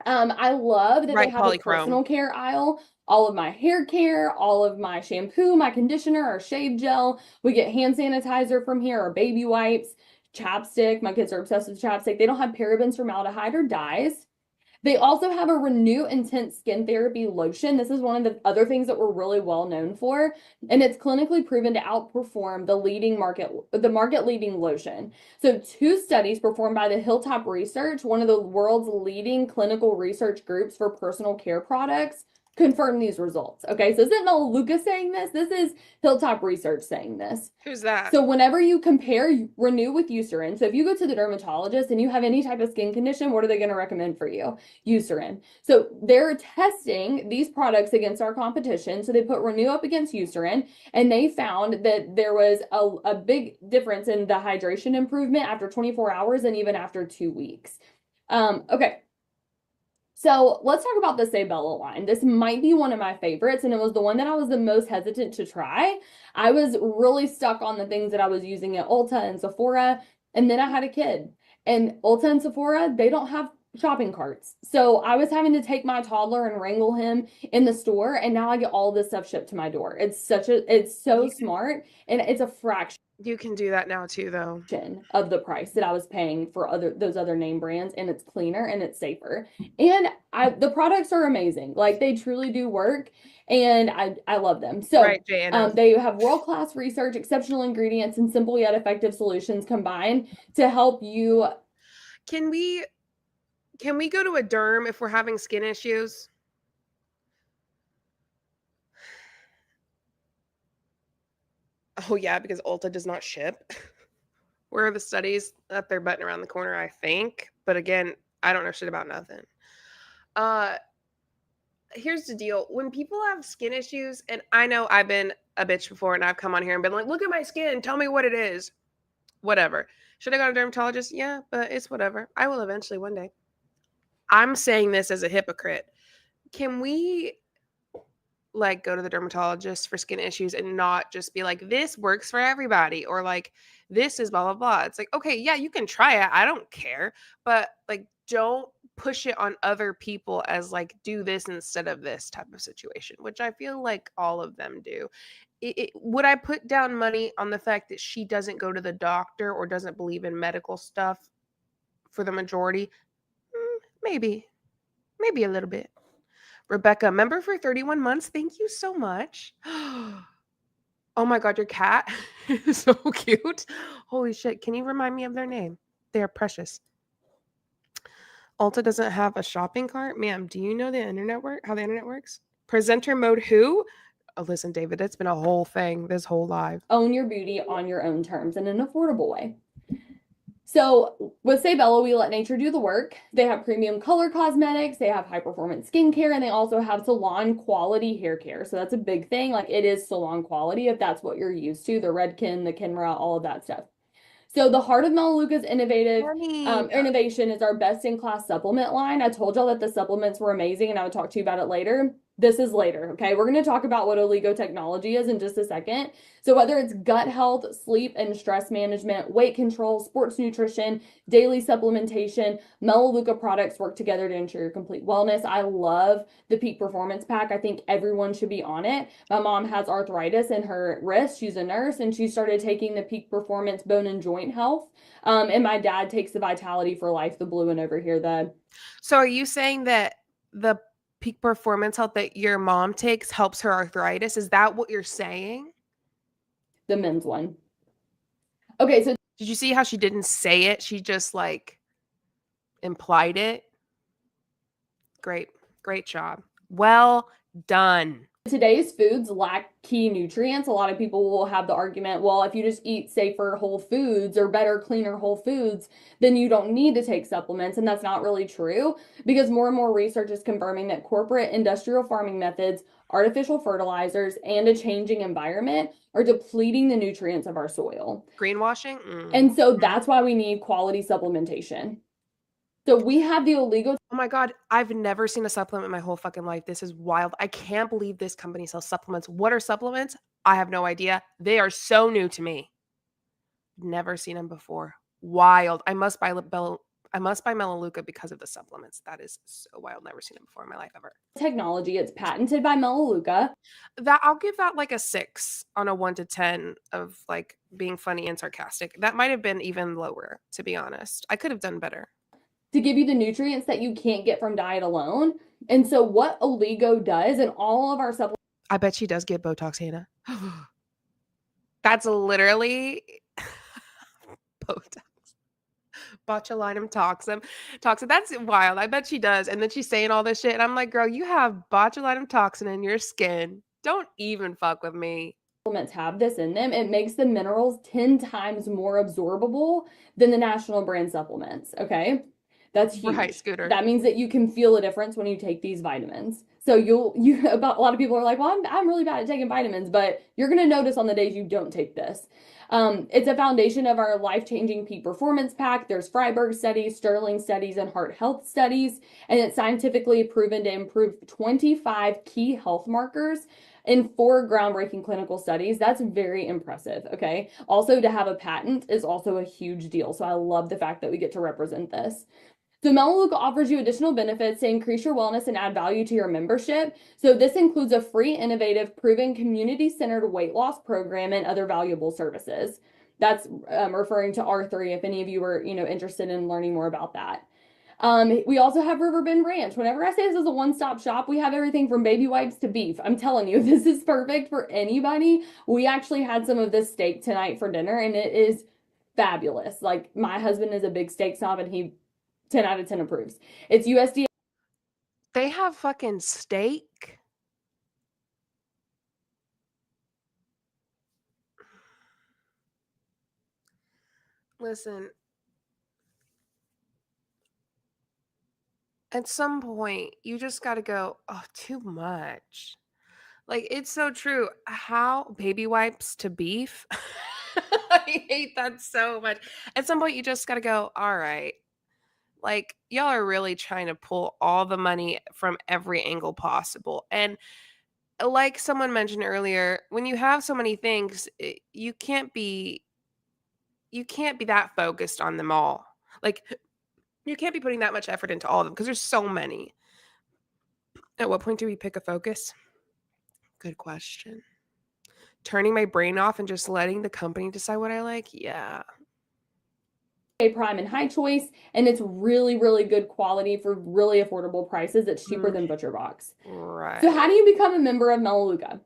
I love that they have a personal care aisle. All of my hair care, all of my shampoo, my conditioner, our shave gel. We get hand sanitizer from here, or baby wipes, chapstick. My kids are obsessed with chapstick. They don't have parabens, formaldehyde, or dyes. They also have a Renew Intense Skin Therapy lotion. This is one of the other things that we're really well known for, and it's clinically proven to outperform the market leading lotion. So 2 studies performed by the Hilltop Research, one of the world's leading clinical research groups for personal care products, confirm these results. Okay, so isn't Melaleuca saying this? This is Hilltop Research saying this. Who's that? So whenever you compare Renew with Eucerin, so if you go to the dermatologist and you have any type of skin condition, what are they going to recommend for you? Eucerin. So they're testing these products against our competition. So they put Renew up against Eucerin, and they found that there was a big difference in the hydration improvement after 24 hours and even after 2 weeks. Okay. So let's talk about the Sabella line. This might be one of my favorites, and it was the one that I was the most hesitant to try. I was really stuck on the things that I was using at Ulta and Sephora, and then I had a kid. And Ulta and Sephora, they don't have shopping carts. So I was having to take my toddler and wrangle him in the store, and now I get all this stuff shipped to my door. It's so smart, and it's a fraction. You can do that now too, though. Of the price that I was paying for those other name brands, and it's cleaner and it's safer. And the products are amazing. Like they truly do work, and I love them. So right, they have world-class research, exceptional ingredients, and simple yet effective solutions combined to help you. Can we Can we go to a derm if we're having skin issues? Oh, yeah, because Ulta does not ship. Where are the studies? Up their button around the corner, I think. But again, I don't know shit about nothing. Here's the deal. When people have skin issues, and I know I've been a bitch before and I've come on here and been like, look at my skin, tell me what it is. Whatever. Should I go to a dermatologist? Yeah, but it's whatever. I will eventually one day. I'm saying this as a hypocrite. Can we like go to the dermatologist for skin issues and not just be like, this works for everybody, or like, this is blah blah blah? It's like, okay, yeah, you can try it, I don't care, but like, don't push it on other people as like, do this instead of this type of situation, which I feel like all of them do. Would I put down money on the fact that she doesn't go to the doctor or doesn't believe in medical stuff for the majority? Maybe a little bit. Rebecca, member for 31 months. Thank you so much. Oh my God, your cat is so cute. Holy shit. Can you remind me of their name? They are precious. Ulta doesn't have a shopping cart. Ma'am, do you know how the internet works? Presenter mode who? Oh, listen, David, it's been a whole thing this whole live. Own your beauty on your own terms in an affordable way. So with Sabella, we let nature do the work. They have premium color cosmetics, they have high performance skincare, and they also have salon quality hair care. So that's a big thing. Like, it is salon quality if that's what you're used to, the Redken, the Kenra, all of that stuff. So the heart of Melaleuca's innovation is our best-in-class supplement line. I told y'all that the supplements were amazing, and I would talk to you about it later. This is later, okay? We're going to talk about what Oligo technology is in just a second. So whether it's gut health, sleep and stress management, weight control, sports nutrition, daily supplementation, Melaleuca products work together to ensure your complete wellness. I love the Peak Performance Pack. I think everyone should be on it. My mom has arthritis in her wrist. She's a nurse, and she started taking the Peak Performance Bone and Joint Health. And my dad takes the Vitality for Life, the blue one over here. So are you saying that the Peak Performance Health that your mom takes helps her arthritis? Is that what you're saying? The men's one. Okay, so did you see how she didn't say it? She just like implied it. Great job. Well done. Today's foods lack key nutrients. A lot of people will have the argument, well, if you just eat safer whole foods or better, cleaner whole foods, then you don't need to take supplements. And that's not really true, because more and more research is confirming that corporate industrial farming methods, artificial fertilizers, and a changing environment are depleting the nutrients of our soil. Greenwashing? And so that's why we need quality supplementation. So we have the Oligo. Oh my God, I've never seen a supplement in my whole fucking life. This is wild. I can't believe this company sells supplements. What are supplements? I have no idea. They are so new to me. Never seen them before. Wild. I must buy Melaleuca because of the supplements. That is so wild. Never seen it before in my life ever. Technology. It's patented by Melaleuca. That I'll give that like a 6 on a 1 to 10 of like being funny and sarcastic. That might have been even lower, to be honest. I could have done better. To give you the nutrients that you can't get from diet alone. And so what Oligo does in all of our supplements. I bet she does get Botox, Hannah. That's literally Botox. Botulinum toxin. That's wild. I bet she does. And then she's saying all this shit. And I'm like, girl, you have botulinum toxin in your skin. Don't even fuck with me. Supplements have this in them. It makes the minerals 10 times more absorbable than the national brand supplements. Okay. That's huge. Right, Scooter. That means that you can feel a difference when you take these vitamins. So a lot of people are like, well, I'm really bad at taking vitamins, but you're going to notice on the days you don't take this. It's a foundation of our life-changing Peak Performance Pack. There's Freiberg studies, Sterling studies, and heart health studies, and it's scientifically proven to improve 25 key health markers in 4 groundbreaking clinical studies. That's very impressive, okay? Also, to have a patent is also a huge deal, so I love the fact that we get to represent this. So Melaleuca offers you additional benefits to increase your wellness and add value to your membership. So this includes a free, innovative, proven, community-centered weight loss program and other valuable services. That's referring to R3 if any of you are interested in learning more about that. We also have Riverbend Ranch. Whenever I say this is a one-stop shop, we have everything from baby wipes to beef. I'm telling you, this is perfect for anybody. We actually had some of this steak tonight for dinner, and it is fabulous. Like, my husband is a big steak snob, and he 10 out of 10 approves. It's USDA. They have fucking steak. Listen, at some point, you just got to go, oh, too much. Like, it's so true. How baby wipes to beef? I hate that so much. At some point, you just got to go, all right. Like, y'all are really trying to pull all the money from every angle possible. And like someone mentioned earlier, when you have so many things, you can't be that focused on them all. Like, you can't be putting that much effort into all of them because there's so many. At what point do we pick a focus? Good question. Turning my brain off and just letting the company decide what I like? Yeah. Prime and High Choice, and it's really, really good quality for really affordable prices. It's cheaper than Butcher Box. Right. So how do you become a member of Melaleuca?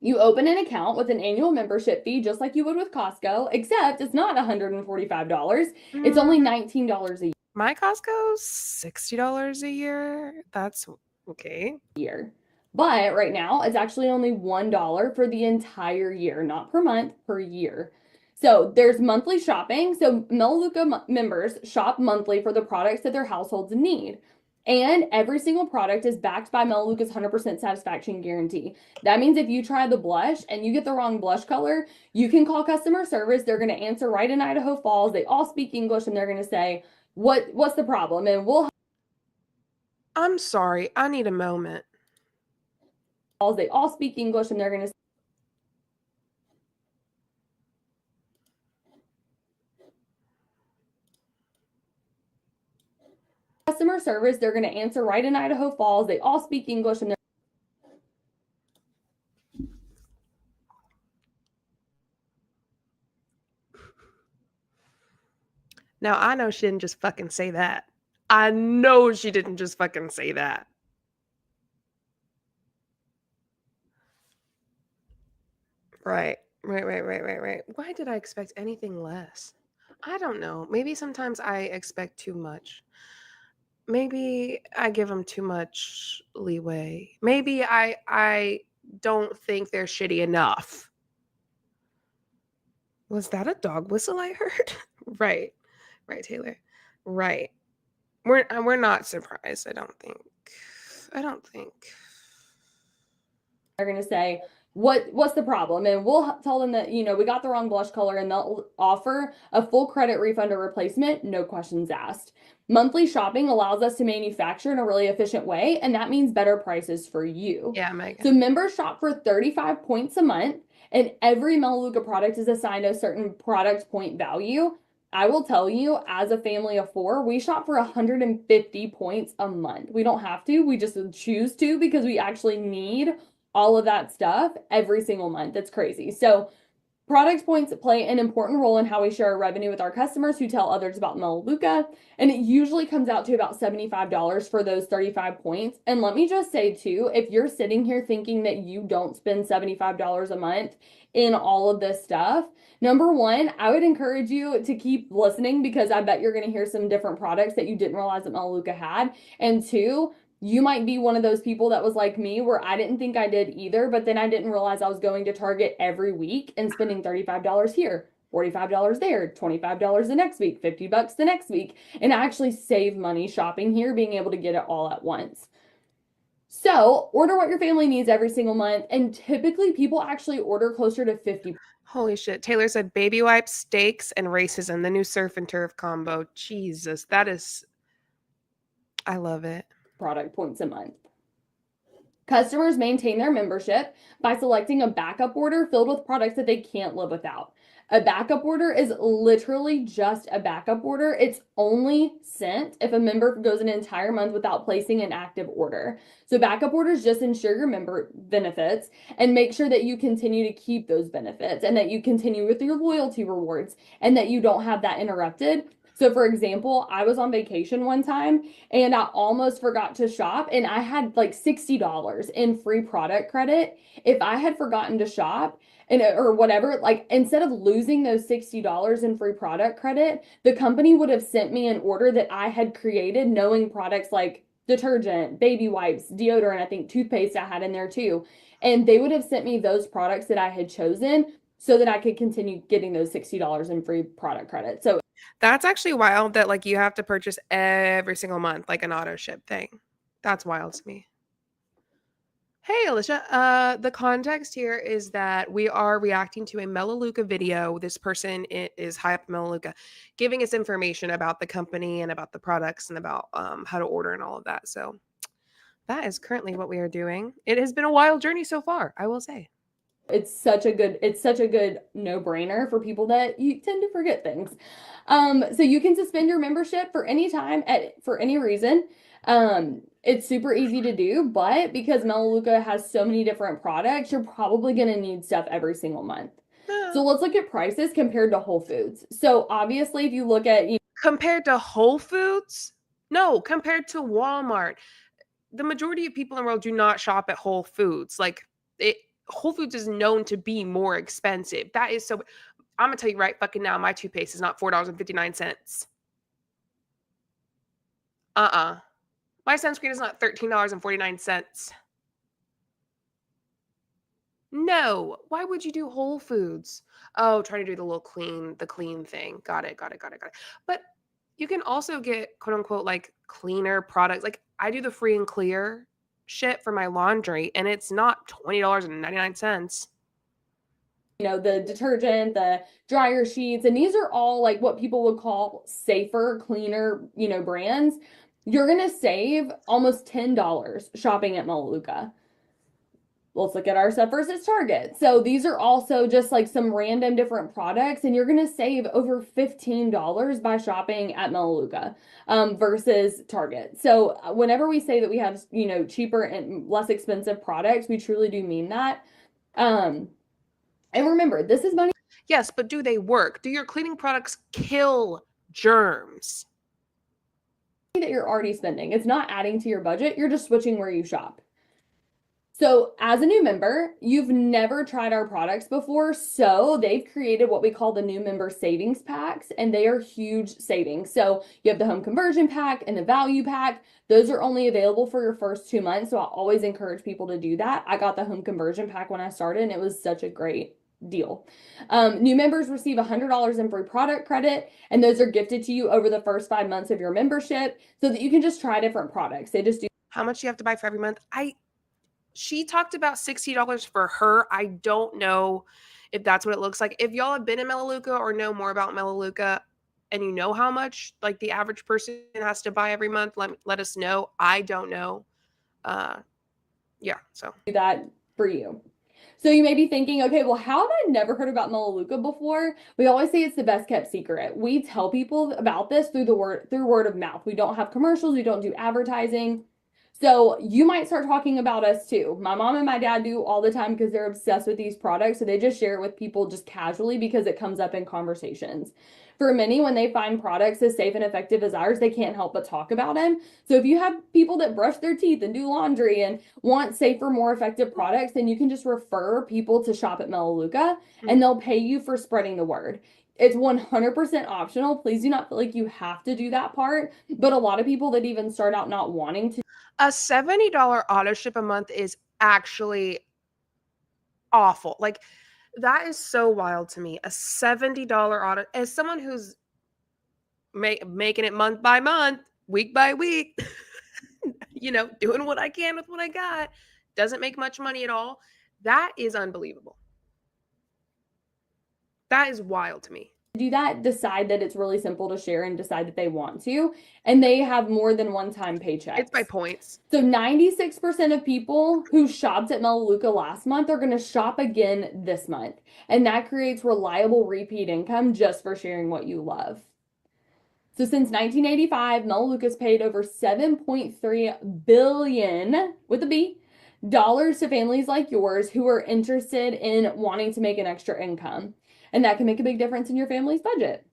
You open an account with an annual membership fee, just like you would with Costco, except it's not $145. It's only $19 a My Costco's $60 a year. That's okay. year. But right now, it's actually only $1 for the entire year, not per month, per year. So there's monthly shopping. So Melaleuca members shop monthly for the products that their households need. And every single product is backed by Melaleuca's 100% satisfaction guarantee. That means if you try the blush and you get the wrong blush color, you can call customer service. They're going to answer right in Idaho Falls. They all speak English and they're going to say, what's the problem? And I'm sorry. I need a moment. they all speak English and they're going to customer service. They're going to answer right in Idaho Falls. They all speak English and they're Now, I know she didn't just fucking say that. I know she didn't just fucking say that. Right. Right. Why did I expect anything less? I don't know. Maybe sometimes I expect too much. Maybe I give them too much leeway. Maybe I don't think they're shitty enough. Was that a dog whistle I heard? Right. Right, Taylor. Right. We're not surprised, I don't think. they're going to say, what's the problem? And we'll tell them that, we got the wrong blush color, and they'll offer a full credit refund or replacement, no questions asked. Monthly shopping allows us to manufacture in a really efficient way, and that means better prices for you. Yeah, Megan. So members shop for 35 points a month, and every Melaleuca product is assigned a certain product point value. I will tell you, as a family of 4, we shop for 150 points a month. We don't have to, we just choose to because we actually need all of that stuff every single month. It's crazy. So product points play an important role in how we share our revenue with our customers who tell others about Melaleuca. And it usually comes out to about $75 for those 35 points. And let me just say too, if you're sitting here thinking that you don't spend $75 a month in all of this stuff, number one, I would encourage you to keep listening because I bet you're going to hear some different products that you didn't realize that Melaleuca had. And two, you might be one of those people that was like me where I didn't think I did either, but then I didn't realize I was going to Target every week and spending $35 here, $45 there, $25 the next week, $50 the next week. And I actually save money shopping here, being able to get it all at once. So order what your family needs every single month. And typically people actually order closer to 50. Holy shit. Taylor said baby wipes, steaks, and racism, the new surf and turf combo. Jesus, that is, I love it. Product points a month. Customers maintain their membership by selecting a backup order filled with products that they can't live without. A backup order is literally just a backup order. It's only sent if a member goes an entire month without placing an active order. So backup orders just ensure your member benefits and make sure that you continue to keep those benefits and that you continue with your loyalty rewards and that you don't have that interrupted. So for example, I was on vacation one time and I almost forgot to shop and I had like $60 in free product credit. If I had forgotten to shop and or whatever, like instead of losing those $60 in free product credit, the company would have sent me an order that I had created knowing products like detergent, baby wipes, deodorant, I think toothpaste I had in there too. And they would have sent me those products that I had chosen so that I could continue getting those $60 in free product credit. So That's actually wild that like you have to purchase every single month, like an auto ship thing. That's wild to me. Hey, Alicia. The context here is that we are reacting to a Melaleuca video. This person is high up in Melaleuca, giving us information about the company and about the products and about how to order and all of that. So that is currently what we are doing. It has been a wild journey so far, I will say. it's such a good no-brainer for people that you tend to forget things. So you can suspend your membership for any time for any reason. It's super easy to do, but because Melaleuca has so many different products, you're probably going to need stuff every single month. So let's look at prices compared to Whole Foods. So obviously, if you look at Compared to Whole Foods? No, compared to Walmart. The majority of people in the world do not shop at Whole Foods. Whole Foods is known to be more expensive. That is so. I'm gonna tell you right fucking now, my toothpaste is not $4.59. My sunscreen is not $13.49. No. Why would you do Whole Foods? Oh, try to do the clean thing. Got it. But you can also get quote unquote like cleaner products. Like I do the free and clear shit for my laundry, and it's not $20.99. the detergent, the dryer sheets, and these are all like what people would call safer, cleaner, brands. You're going to save almost $10 shopping at Melaleuca. Let's look at our stuff versus Target. So these are also just like some random different products, and you're going to save over $15 by shopping at Melaleuca versus Target. So whenever we say that we have, cheaper and less expensive products, we truly do mean that. And remember, this is money. Yes, but do they work? Do your cleaning products kill germs? That you're already spending. It's not adding to your budget. You're just switching where you shop. So as a new member, you've never tried our products before. So they've created what we call the new member savings packs, and they are huge savings. So you have the home conversion pack and the value pack. Those are only available for your first 2 months. So I always encourage people to do that. I got the home conversion pack when I started, and it was such a great deal. New members receive $100 in free product credit, and those are gifted to you over the first 5 months of your membership so that you can just try different products. They just do. How much do you have to buy for every month? She talked about $60 for her. I don't know if that's what it looks like. If y'all have been in Melaleuca or know more about Melaleuca and you know how much like the average person has to buy every month, let us know. I don't know. Yeah, so do that for you. So you may be thinking, okay, well, how have I never heard about Melaleuca before? We always say it's the best kept secret. We tell people about this through word of mouth. We don't have commercials. We don't do advertising. So you might start talking about us too. My mom and my dad do all the time because they're obsessed with these products. So they just share it with people just casually because it comes up in conversations. For many, when they find products as safe and effective as ours, they can't help but talk about them. So if you have people that brush their teeth and do laundry and want safer, more effective products, then you can just refer people to shop at Melaleuca and they'll pay you for spreading the word. It's 100% optional. Please do not feel like you have to do that part. But a lot of people that even start out not wanting to. A $70 auto ship a month is actually awful. Like that is so wild to me. A $70 auto, as someone who's making it month by month, week by week, doing what I can with what I got, doesn't make much money at all. That is unbelievable. That is wild to me. Do that, decide that it's really simple to share and decide that they want to, and they have more than one-time paychecks. It's by points. So 96% of people who shopped at Melaleuca last month are going to shop again this month, and that creates reliable repeat income just for sharing what you love. So since 1985, Melaleuca's paid over $7.3 billion with a B dollars to families like yours who are interested in wanting to make an extra income. And that can make a big difference in your family's budget.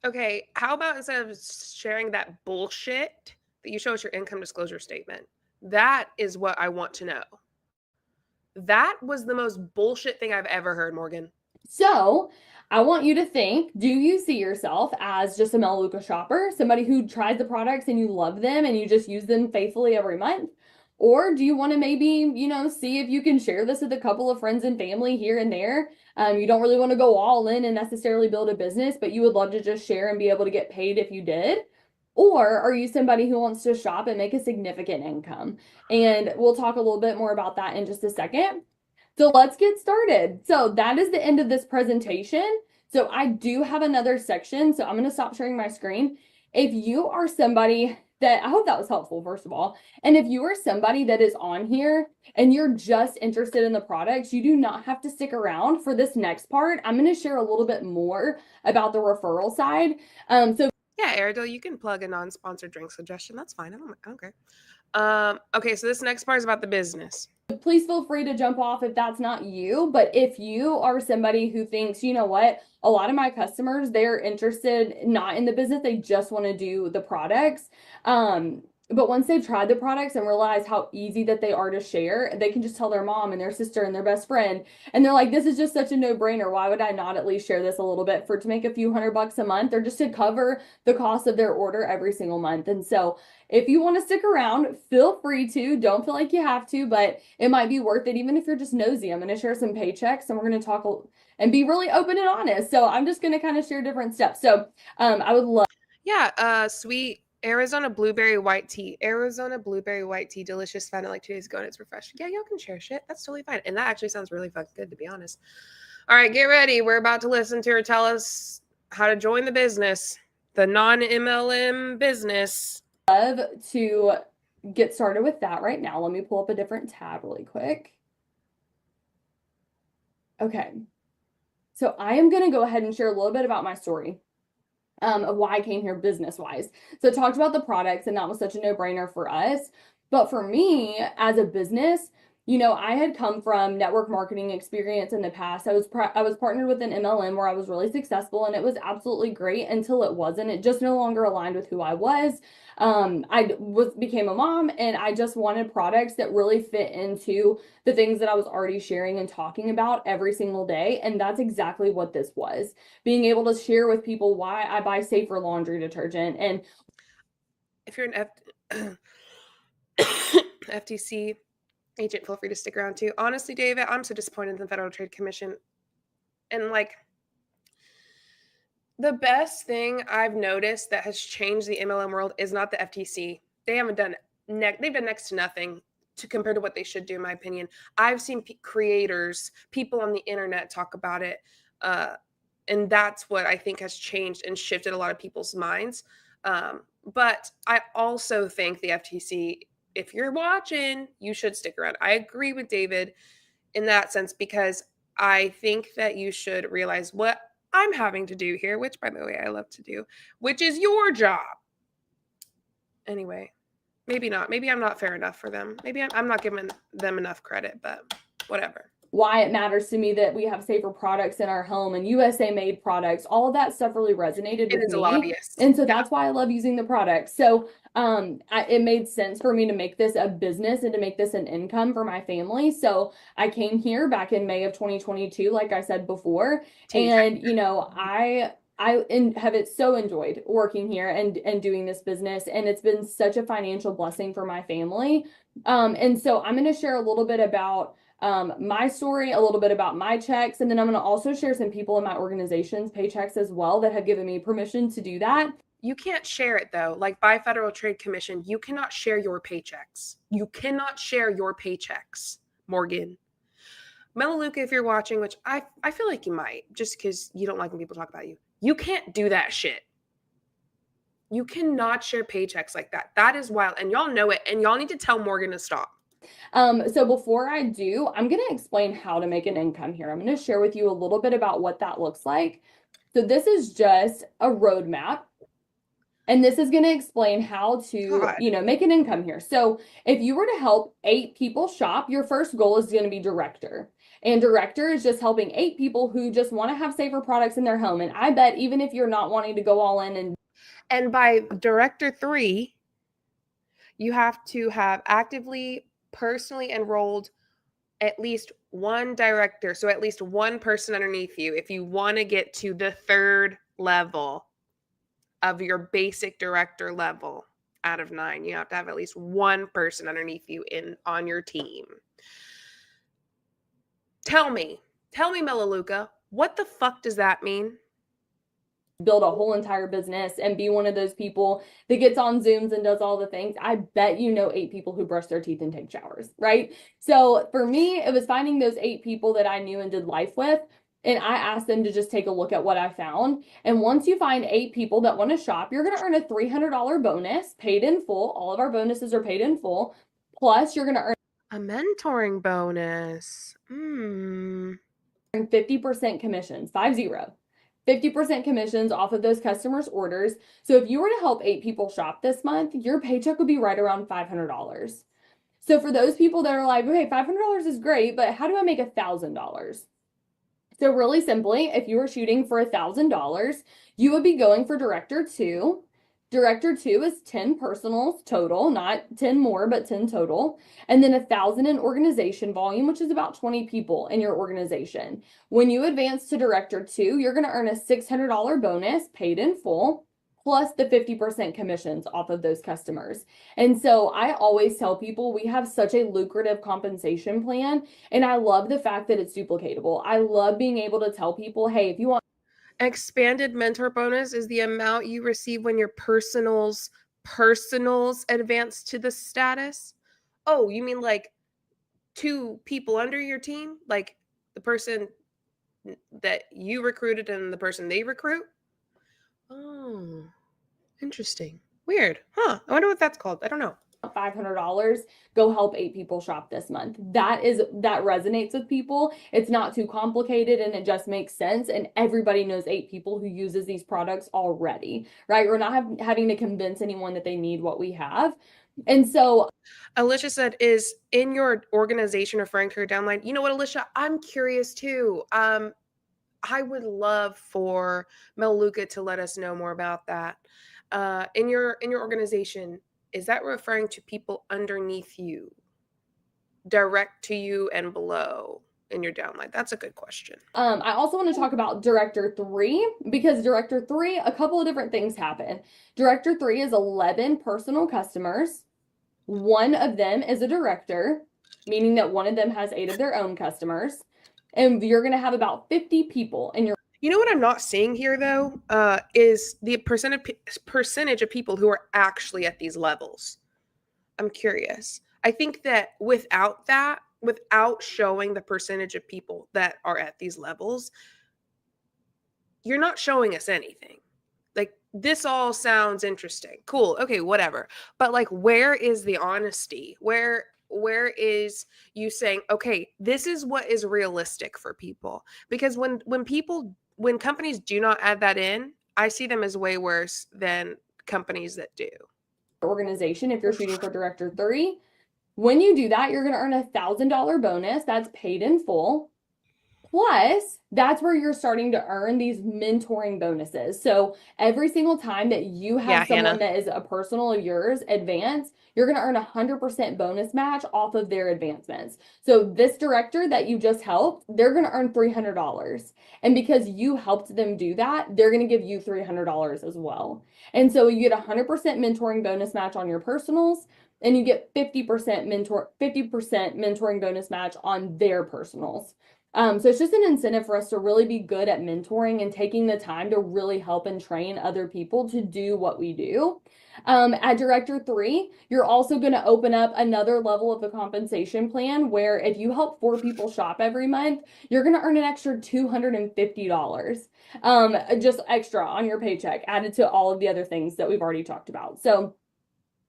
Okay, how about instead of sharing that bullshit that you show us your income disclosure statement? That is what I want to know. That was the most bullshit thing I've ever heard, Morgan. So I want you to think, do you see yourself as just a Melaleuca shopper, somebody who tries the products and you love them and you just use them faithfully every month? Or do you want to maybe, see if you can share this with a couple of friends and family here and there? You don't really want to go all in and necessarily build a business, but you would love to just share and be able to get paid if you did. Or are you somebody who wants to shop and make a significant income? And we'll talk a little bit more about that in just a second. So let's get started. So that is the end of this presentation. So I do have another section. So I'm going to stop sharing my screen. If you are somebody that, I hope that was helpful, first of all. And if you are somebody that is on here and you're just interested in the products, you do not have to stick around for this next part. I'm going to share a little bit more about the referral side. Yeah, Aridel, you can plug a non-sponsored drink suggestion. That's fine. I don't care. Okay, so this next part is about the business. Please feel free to jump off if that's not you. But if you are somebody who thinks, you know what, a lot of my customers, they're interested not in the business, they just want to do the products. But once they've tried the products and realize how easy that they are to share, they can just tell their mom and their sister and their best friend. And they're like, this is just such a no-brainer. Why would I not at least share this a little bit to make a few $100 a month or just to cover the cost of their order every single month? And so if you want to stick around, feel free to. Don't feel like you have to, but it might be worth it, even if you're just nosy. I'm going to share some paychecks and we're going to talk and be really open and honest. So I'm just going to kind of share different steps. So I would love. Yeah, sweet Arizona blueberry white tea. Delicious. Found it like 2 days ago and it's refreshing. Yeah, y'all can share shit. That's totally fine. And that actually sounds really fucking good, to be honest. All right, get ready. We're about to listen to her tell us how to join the business, the non-MLM business. Love to get started with that right now. Let me pull up a different tab really quick. Okay. So I am going to go ahead and share a little bit about my story. Of why I came here business-wise. So I talked about the products and that was such a no-brainer for us. But for me as a business, I had come from network marketing experience in the past. I was partnered with an MLM where I was really successful and it was absolutely great until it wasn't. It just no longer aligned with who I was. Became a mom and I just wanted products that really fit into the things that I was already sharing and talking about every single day. And that's exactly what this was. Being able to share with people why I buy safer laundry detergent. And if you're an FTC agent, feel free to stick around too. Honestly, David, I'm so disappointed in the Federal Trade Commission. And the best thing I've noticed that has changed the MLM world is not the FTC. They haven't done they've done next to nothing compared to what they should do, in my opinion. I've seen creators, people on the internet talk about it, and that's what I think has changed and shifted a lot of people's minds. But I also think the FTC, if you're watching, you should stick around. I agree with David in that sense because I think that you should realize what I'm having to do here, which, by the way, I love to do, which is your job. Anyway, maybe not. Maybe I'm not fair enough for them. Maybe I'm not giving them enough credit, but whatever. Why it matters to me that we have safer products in our home and USA made products, all of that stuff really resonated with me. A lobbyist. And so that's why I love using the products. So it made sense for me to make this a business and to make this an income for my family. So I came here back in May of 2022, like I said before. And, I have so enjoyed working here and doing this business. And it's been such a financial blessing for my family. And so I'm going to share a little bit about my story, a little bit about my checks, and then I'm going to also share some people in my organization's paychecks as well that have given me permission to do that. You can't share it though. Like by Federal Trade Commission, you cannot share your paychecks. You cannot share your paychecks, Morgan. Melaleuca, if you're watching, which I feel like you might, just because you don't like when people talk about you. You can't do that shit. You cannot share paychecks like that. That is wild. And y'all know it. And y'all need to tell Morgan to stop. So before I do, I'm going to explain how to make an income here. I'm going to share with you a little bit about what that looks like. So this is just a roadmap. And this is going to explain how to, make an income here. So if you were to help 8 people shop, your first goal is going to be director. And director is just helping 8 people who just want to have safer products in their home. And I bet even if you're not wanting to go all in and by director 3, you have to have actively, personally enrolled at least one director. So at least one person underneath you. If you want to get to the 3rd level of your basic director level out of 9, you have to have at least one person underneath you on your team. Tell me, Melaleuca, what the fuck does that mean? build a whole entire business and be one of those people that gets on Zooms and does all the things. I bet you know 8 people who brush their teeth and take showers, right? So for me, it was finding those 8 people that I knew and did life with. And I asked them to just take a look at what I found. And once you find 8 people that want to shop, you're going to earn a $300 bonus paid in full. All of our bonuses are paid in full. Plus, you're going to earn a mentoring bonus. 50% commissions, 50% commissions off of those customers' orders. So if you were to help 8 people shop this month, your paycheck would be right around $500. So for those people that are like, okay, $500 is great, but how do I make $1,000? So really simply, if you were shooting for $1,000, you would be going for Director 2. Director 2 is 10 personals total, not 10 more, but 10 total. And then 1,000 in organization volume, which is about 20 people in your organization. When you advance to Director 2, you're going to earn a $600 bonus paid in full, plus the 50% commissions off of those customers. And so I always tell people we have such a lucrative compensation plan. And I love the fact that it's duplicatable. I love being able to tell people, hey, if you want expanded mentor bonus is the amount you receive when your personals advance to the status. Oh, you mean like 2 people under your team? Like the person that you recruited and the person they recruit? Oh, interesting. Weird. Huh. I wonder what that's called. I don't know. $500, go help 8 people shop this month. That resonates with people. It's not too complicated and it just makes sense. And everybody knows 8 people who uses these products already, right? We're not having to convince anyone that they need what we have. And so Alicia said, is in your organization referring to your downline? You know what, Alicia? I'm curious too. I would love for Melaleuca to let us know more about that. In your organization, is that referring to people underneath you, direct to you and below in your downline? That's a good question. I also want to talk about Director 3 because Director 3, a couple of different things happen. Director 3 is 11 personal customers. One of them is a director, meaning that one of them has 8 of their own customers. And you're going to have about 50 people in your. You know what I'm not seeing here though, is the percentage of people who are actually at these levels. I'm curious. I think that without showing the percentage of people that are at these levels, you're not showing us anything. Like, this all sounds interesting. Cool. Okay, whatever. But like, where is the honesty? Where is you saying, okay, this is what is realistic for people? Because when companies do not add that in, I see them as way worse than companies that do. Organization, if you're shooting for Director 3, when you do that, you're going to earn a $1,000 bonus that's paid in full. Plus, that's where you're starting to earn these mentoring bonuses. So every single time that you have someone Hannah, that is a personal of yours advance, you're going to earn 100% bonus match off of their advancements. So this director that you just helped, they're going to earn $300. And because you helped them do that, they're going to give you $300 as well. And so you get 100% mentoring bonus match on your personals, and you get 50% mentoring bonus match on their personals. So it's just an incentive for us to really be good at mentoring and taking the time to really help and train other people to do what we do. At Director 3, you're also going to open up another level of the compensation plan where if you help 4 people shop every month, you're going to earn an extra $250, just extra on your paycheck, added to all of the other things that we've already talked about. So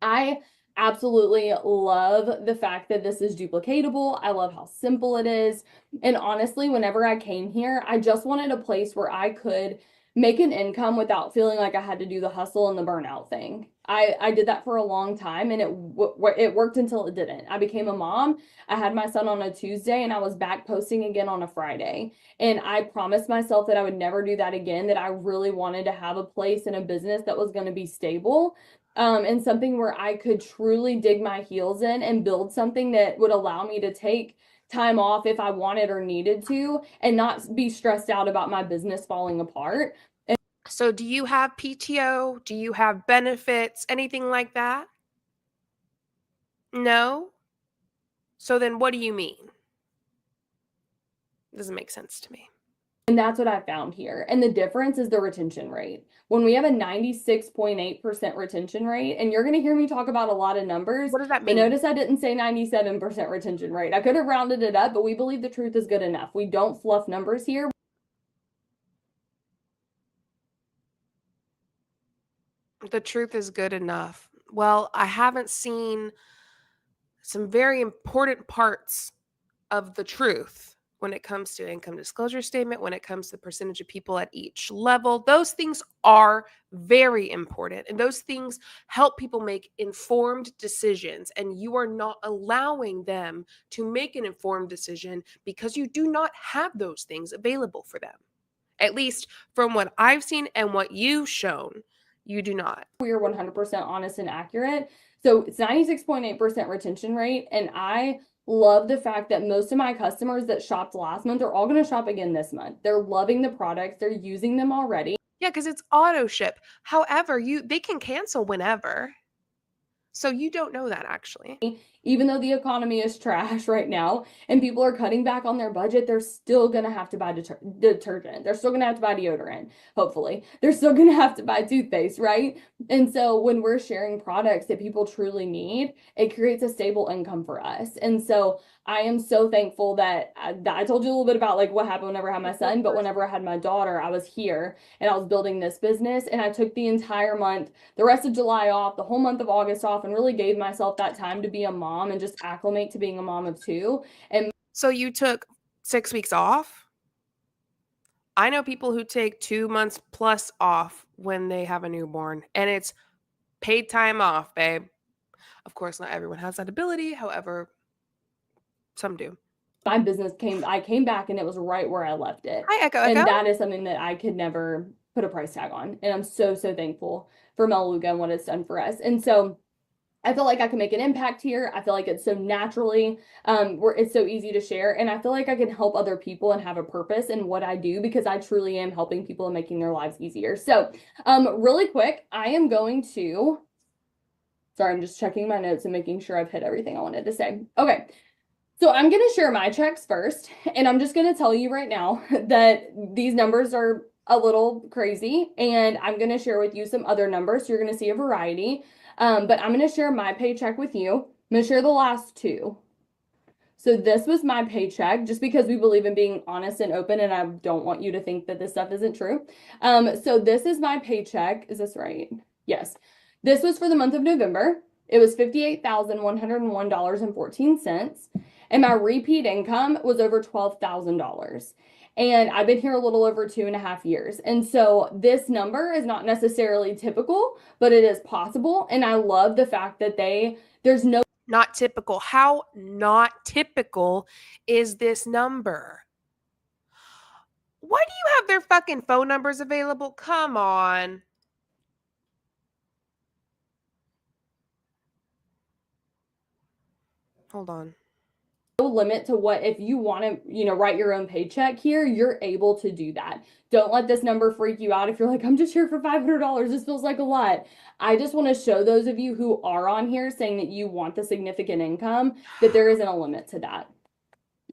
I absolutely love the fact that this is duplicatable. I love how simple it is. And honestly, whenever I came here, I just wanted a place where I could make an income without feeling like I had to do the hustle and the burnout thing. I did that for a long time, and it worked until it didn't. I became a mom. I had my son on a Tuesday, and I was back posting again on a Friday. And I promised myself that I would never do that again, that I really wanted to have a place in a business that was going to be stable, and something where I could truly dig my heels in and build something that would allow me to take time off if I wanted or needed to, and not be stressed out about my business falling apart. So do you have PTO? Do you have benefits? Anything like that? No? So then what do you mean? Doesn't make sense to me. And that's what I found here. And the difference is the retention rate. When we have a 96.8% retention rate, and you're going to hear me talk about a lot of numbers. What does that But mean? notice I didn't say 97% retention rate. I could have rounded it up, but we believe the truth is good enough. We don't fluff numbers here. The truth is good enough. Well, I haven't seen some very important parts of the truth when it comes to income disclosure statement, when it comes to the percentage of people at each level. Those things are very important, and those things help people make informed decisions, and you are not allowing them to make an informed decision because you do not have those things available for them. At least from what I've seen and what you've shown, you do not. We are 100% honest and accurate. So it's 96.8% retention rate. And I love the fact that most of my customers that shopped last month are all going to shop again this month. They're loving the products. They're using them already. Yeah, because it's auto ship. However, they can cancel whenever. So you don't know that actually. Even though the economy is trash right now and people are cutting back on their budget, they're still going to have to buy detergent. They're still going to have to buy deodorant, hopefully. They're still going to have to buy toothpaste, right? And so when we're sharing products that people truly need, it creates a stable income for us. And so I am so thankful that I told you a little bit about like what happened whenever I had my son, but whenever I had my daughter, I was here and I was building this business, and I took the entire month, the rest of July off, the whole month of August off, and really gave myself that time to be a mom and just acclimate to being a mom of two. And so you took 6 weeks off? I know people who take 2 months plus off when they have a newborn, and it's paid time off, babe. Of course, not everyone has that ability. However, some do. my business I came back and it was right where I left it. Hi, Echo. And that is something that I could never put a price tag on. And I'm so, so thankful for Melaleuca and what it's done for us. And so I feel like I can make an impact here. I feel like it's so naturally, it's so easy to share. And I feel like I can help other people and have a purpose in what I do, because I truly am helping people and making their lives easier. So really quick, I am going to, sorry, I'm just checking my notes and making sure I've hit everything I wanted to say. Okay. So I'm going to share my checks first, and I'm just going to tell you right now that these numbers are a little crazy, and I'm going to share with you some other numbers. So you're going to see a variety, but I'm going to share my paycheck with you. I'm going to share the last two. So this was my paycheck, just because we believe in being honest and open, and I don't want you to think that this stuff isn't true. So this is my paycheck. Is this right? Yes. This was for the month of November. It was $58,101.14. And my repeat income was over $12,000. And I've been here a little over 2.5 years. And so this number is not necessarily typical, but it is possible. And I love the fact that there's no. Not typical. How not typical is this number? Why do you have their fucking phone numbers available? Come on. Hold on. Limit to what, if you want to, write your own paycheck here, you're able to do that. Don't let this number freak you out. If you're like, I'm just here for $500, this feels like a lot. I just want to show those of you who are on here saying that you want the significant income, that there isn't a limit to that.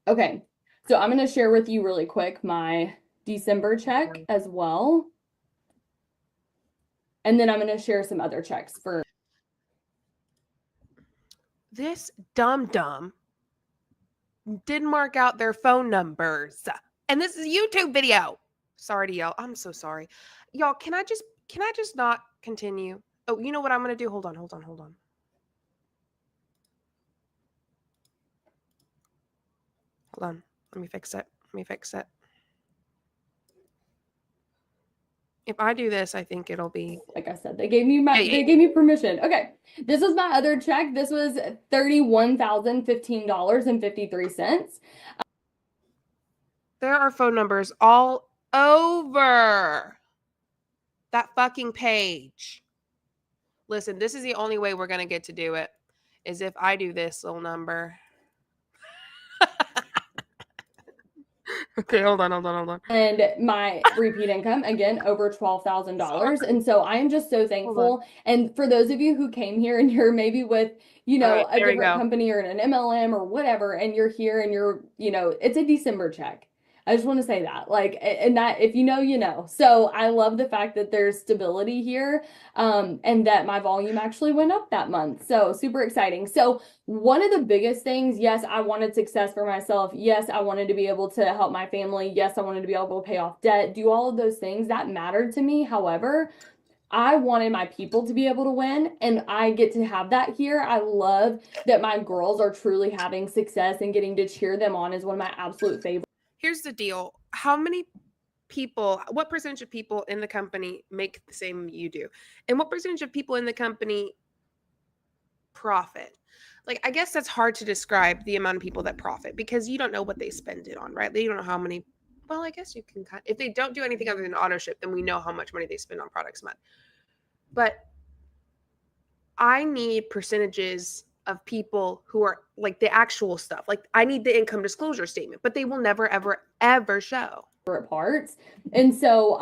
Okay, so I'm going to share with you really quick my December check as well. And then I'm going to share some other checks for. This dum-dum didn't mark out their phone numbers. And this is a YouTube video. Sorry to yell. I'm so sorry. Y'all, can I just not continue? Oh, you know what I'm going to do? Hold on. Hold on. Let me fix it. If I do this, I think it'll be. Like I said, they gave me permission. Okay. This was my other check. This was $31,015.53. There are phone numbers all over that fucking page. Listen, this is the only way we're going to get to do it, is if I do this little number. Okay, hold on. And my repeat income, again, over $12,000. And so I am just so thankful. And for those of you who came here and you're maybe with, right, a different company or an MLM or whatever, and you're here and you're, it's a December check. I just want to say that, like, and that if you know, you know. So I love the fact that there's stability here, and that my volume actually went up that month. So super exciting. So one of the biggest things, yes, I wanted success for myself. Yes, I wanted to be able to help my family. Yes, I wanted to be able to pay off debt, do all of those things that mattered to me. However, I wanted my people to be able to win, and I get to have that here. I love that my girls are truly having success, and getting to cheer them on is one of my absolute favorites. Here's the deal. How many people, what percentage of people in the company make the same you do? And what percentage of people in the company profit? Like, I guess that's hard to describe, the amount of people that profit, because you don't know what they spend it on, right? You don't know how many. Well, I guess you can if they don't do anything other than auto ship, then we know how much money they spend on products a month. But I need percentages of people who are like the actual stuff. Like, I need the income disclosure statement, but they will never, ever, ever show. Parts. And so,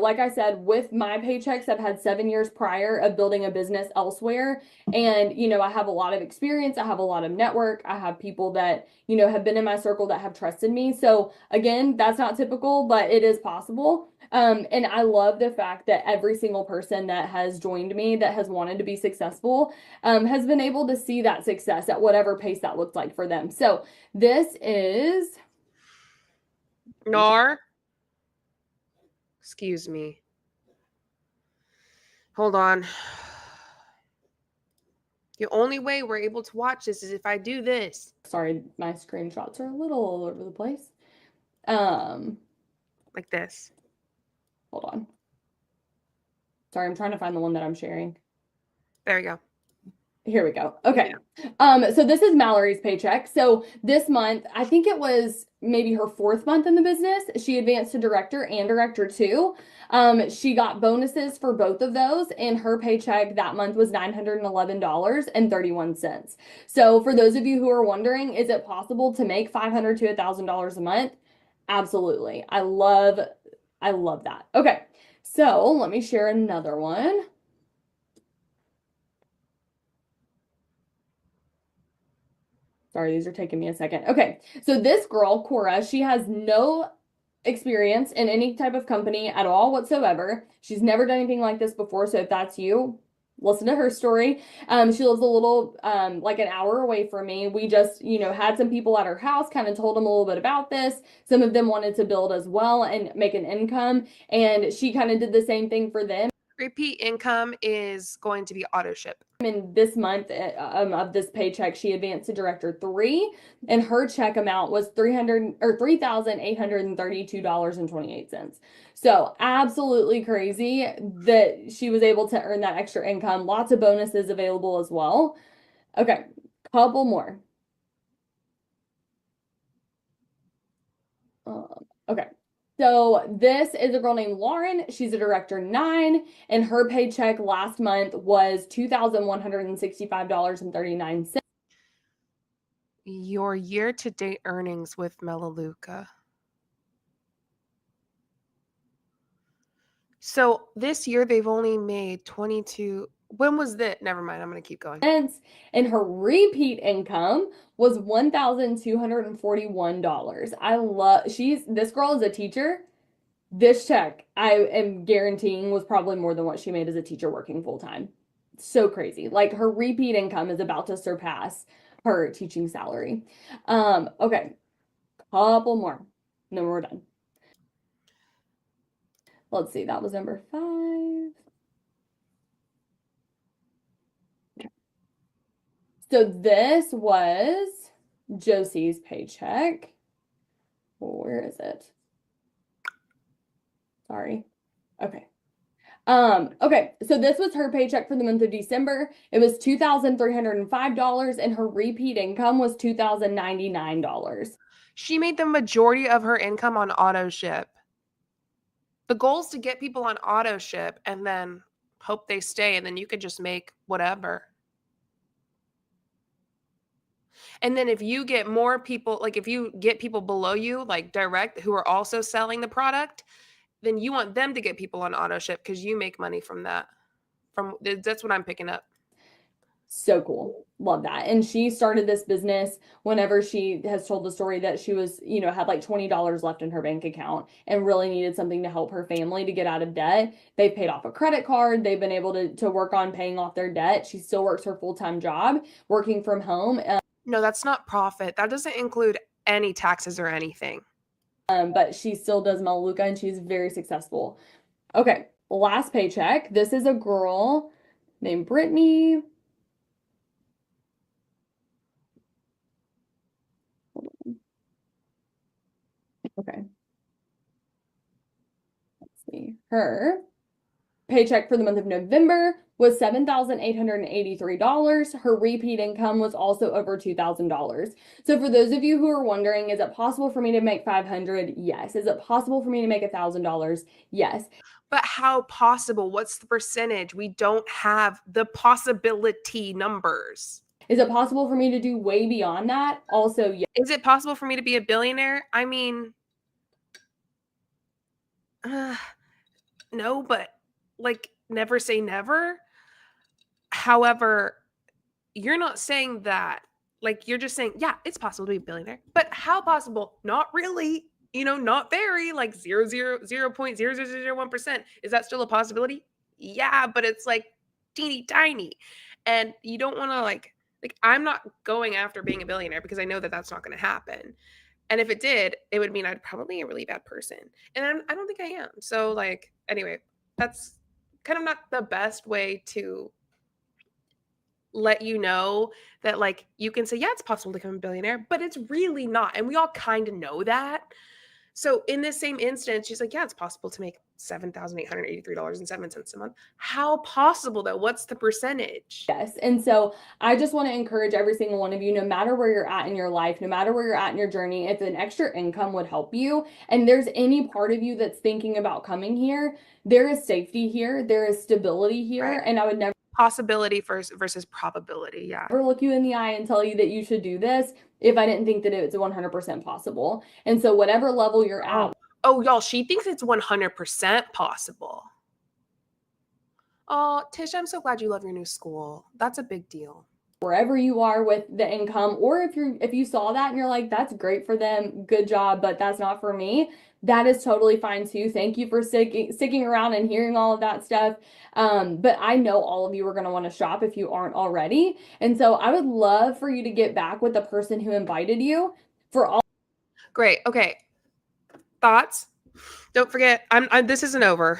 like I said, with my paychecks, I've had 7 years prior of building a business elsewhere. And, I have a lot of experience. I have a lot of network. I have people that, have been in my circle that have trusted me. So again, that's not typical, but it is possible. And I love the fact that every single person that has joined me that has wanted to be successful, has been able to see that success at whatever pace that looks like for them. So this is Excuse me. Hold on. The only way we're able to watch this is if I do this. Sorry, my screenshots are a little all over the place. Like this. Hold on. Sorry, I'm trying to find the one that I'm sharing. There we go. Here we go. Okay. So this is Mallory's paycheck. So this month, I think it was maybe her 4th month in the business. She advanced to director and director 2. She got bonuses for both of those, and her paycheck that month was $911.31. So for those of you who are wondering, is it possible to make $500 to $1,000 a month? Absolutely. I love that. Okay. So let me share another one. Sorry, these are taking me a second. Okay, so this girl, Cora, she has no experience in any type of company at all whatsoever. She's never done anything like this before, so if that's you, listen to her story. She lives a little, like an hour away from me. We just, had some people at her house, kind of told them a little bit about this. Some of them wanted to build as well and make an income, and she kind of did the same thing for them. Repeat income is going to be auto ship. In this month of this paycheck, she advanced to director 3, and her check amount was $3,832.28. So absolutely crazy that she was able to earn that extra income. Lots of bonuses available as well. Okay, couple more. Okay. So this is a girl named Lauren. She's a director 9, and her paycheck last month was $2,165.39. Your year-to-date earnings with Melaleuca. So this year they've only made 22. When was that? Never mind. I'm going to keep going. And her repeat income was $1,241. I love, this girl is a teacher. This check, I am guaranteeing, was probably more than what she made as a teacher working full time. So crazy. Like, her repeat income is about to surpass her teaching salary. Okay. Couple more. Then we're done. Let's see. That was number 5. Okay. So this was Josie's paycheck. Where is it? Sorry. Okay. Okay, so this was her paycheck for the month of December. It was $2,305, and her repeat income was $2,099. She made the majority of her income on auto ship. The goal is to get people on auto ship and then hope they stay, and then you could just make whatever. And then if you get more people, like if you get people below you, like direct, who are also selling the product, then you want them to get people on auto ship because you make money from that. That's what I'm picking up. So cool. Love that. And she started this business whenever she has told the story that she was, had like $20 left in her bank account and really needed something to help her family to get out of debt. They've paid off a credit card. They've been able to work on paying off their debt. She still works her full-time job, working from home. No, that's not profit. That doesn't include any taxes or anything. But she still does Melaleuca, and she's very successful. Okay, last paycheck. This is a girl named Brittany. Okay. Let's see. Her paycheck for the month of November was $7,883. Her repeat income was also over $2,000. So for those of you who are wondering, is it possible for me to make $500? Yes. Is it possible for me to make $1,000? Yes. But how possible? What's the percentage? We don't have the possibility numbers. Is it possible for me to do way beyond that? Also, yes. Is it possible for me to be a billionaire? I mean, no, but like never say never. However, you're not saying that. Like you're just saying, yeah, it's possible to be a billionaire. But how possible? Not really. Not very, like 0.0001%. Is that still a possibility? Yeah, but it's like teeny tiny. And you don't want to like I'm not going after being a billionaire because I know that that's not going to happen. And if it did, it would mean I'd probably be a really bad person. And I don't think I am. So like, anyway, that's kind of not the best way to let you know that like you can say, yeah, it's possible to become a billionaire, but it's really not. And we all kind of know that. So in this same instance, she's like, yeah, it's possible to make $7,883.07 a month. How possible though? What's the percentage? Yes. And so I just want to encourage every single one of you, no matter where you're at in your life, no matter where you're at in your journey, if an extra income would help you, and there's any part of you that's thinking about coming here, there is safety here, there is stability here, Right. and I would never Possibility versus probability. Yeah. look you in the eye and tell you that you should do this if I didn't think that it's 100% possible. And so whatever level you're at. Oh, y'all, she thinks it's 100% possible. Oh, Tish, I'm so glad you love your new school. That's a big deal. Wherever you are with the income, or if you saw that and you're like, that's great for them, good job, but that's not for me, that is totally fine too. Thank you for sticking around and hearing all of that stuff. But I know all of you are going to want to shop if you aren't already. And so I would love for you to get back with the person who invited you for all. Great. Okay. Thoughts? Don't forget, this isn't over.